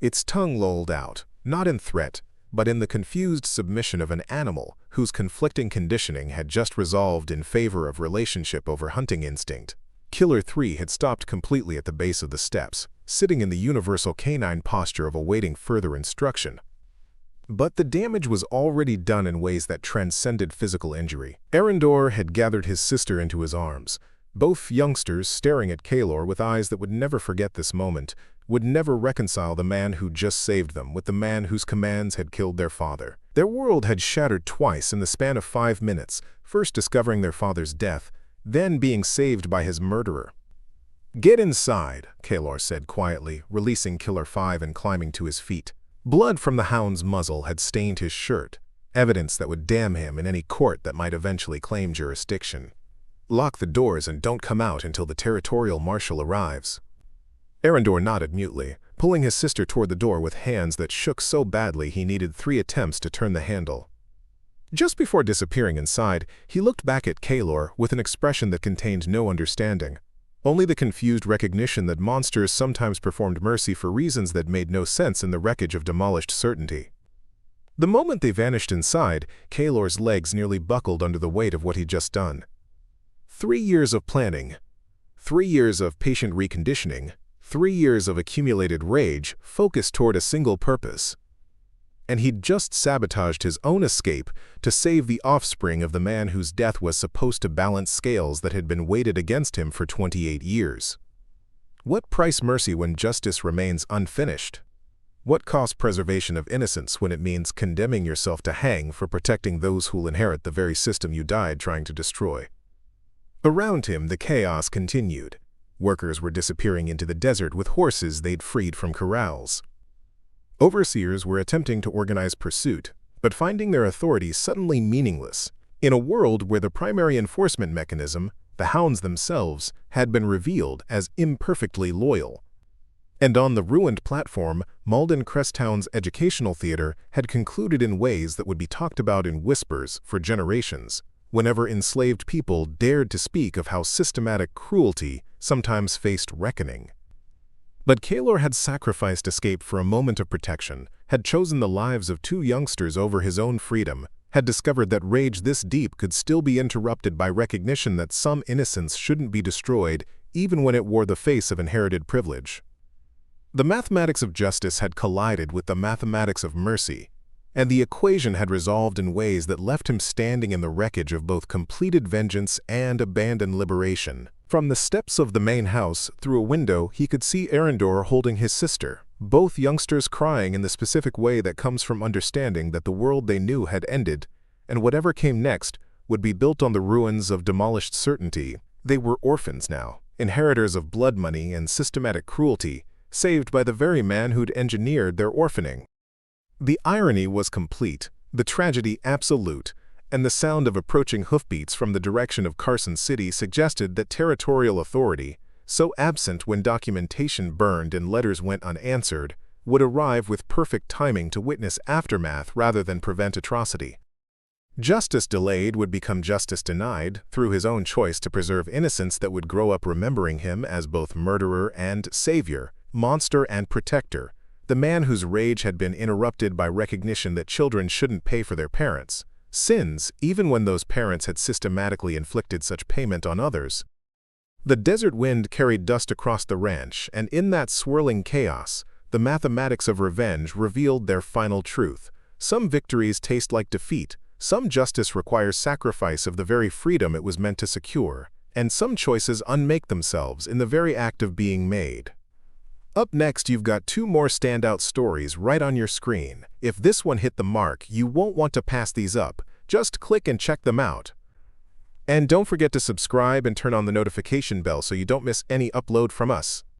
Its tongue lolled out, not in threat, but in the confused submission of an animal whose conflicting conditioning had just resolved in favor of relationship over hunting instinct. Killer 3 had stopped completely at the base of the steps, sitting in the universal canine posture of awaiting further instruction. But the damage was already done in ways that transcended physical injury. Arendor had gathered his sister into his arms, both youngsters staring at Kaelor with eyes that would never forget this moment, would never reconcile the man who just saved them with the man whose commands had killed their father. Their world had shattered twice in the span of 5 minutes, first discovering their father's death, then being saved by his murderer. "Get inside," Kaelor said quietly, releasing Killer 5 and climbing to his feet. Blood from the hound's muzzle had stained his shirt, evidence that would damn him in any court that might eventually claim jurisdiction. "Lock the doors and don't come out until the territorial marshal arrives." Arendor nodded mutely, pulling his sister toward the door with hands that shook so badly he needed 3 attempts to turn the handle. Just before disappearing inside, he looked back at Kaelor with an expression that contained no understanding, only the confused recognition that monsters sometimes performed mercy for reasons that made no sense in the wreckage of demolished certainty. The moment they vanished inside, Kaelor's legs nearly buckled under the weight of what he'd just done. 3 years of planning, 3 years of patient reconditioning, 3 years of accumulated rage focused toward a single purpose. And he'd just sabotaged his own escape to save the offspring of the man whose death was supposed to balance scales that had been weighted against him for 28 years. What price mercy when justice remains unfinished? What cost preservation of innocence when it means condemning yourself to hang for protecting those who'll inherit the very system you died trying to destroy? Around him, the chaos continued. Workers were disappearing into the desert with horses they'd freed from corrals. Overseers were attempting to organize pursuit, but finding their authority suddenly meaningless, in a world where the primary enforcement mechanism, the Hounds themselves, had been revealed as imperfectly loyal. And on the ruined platform, Malden Cresttown's educational theater had concluded in ways that would be talked about in whispers for generations, whenever enslaved people dared to speak of how systematic cruelty sometimes faced reckoning. But Kaelor had sacrificed escape for a moment of protection, had chosen the lives of 2 youngsters over his own freedom, had discovered that rage this deep could still be interrupted by recognition that some innocence shouldn't be destroyed even when it wore the face of inherited privilege. The mathematics of justice had collided with the mathematics of mercy, and the equation had resolved in ways that left him standing in the wreckage of both completed vengeance and abandoned liberation. From the steps of the main house, through a window, he could see Arendor holding his sister, both youngsters crying in the specific way that comes from understanding that the world they knew had ended, and whatever came next would be built on the ruins of demolished certainty. They were orphans now, inheritors of blood money and systematic cruelty, saved by the very man who'd engineered their orphaning. The irony was complete, the tragedy absolute, and the sound of approaching hoofbeats from the direction of Carson City suggested that territorial authority, so absent when documentation burned and letters went unanswered, would arrive with perfect timing to witness aftermath rather than prevent atrocity. Justice delayed would become justice denied through his own choice to preserve innocence that would grow up remembering him as both murderer and savior, monster and protector, the man whose rage had been interrupted by recognition that children shouldn't pay for their parents' sins, even when those parents had systematically inflicted such payment on others. The desert wind carried dust across the ranch, and in that swirling chaos, the mathematics of revenge revealed their final truth. Some victories taste like defeat, some justice requires sacrifice of the very freedom it was meant to secure, and some choices unmake themselves in the very act of being made. Up next, you've got 2 more standout stories right on your screen. If this one hit the mark, you won't want to pass these up. Just click and check them out. And don't forget to subscribe and turn on the notification bell so you don't miss any upload from us.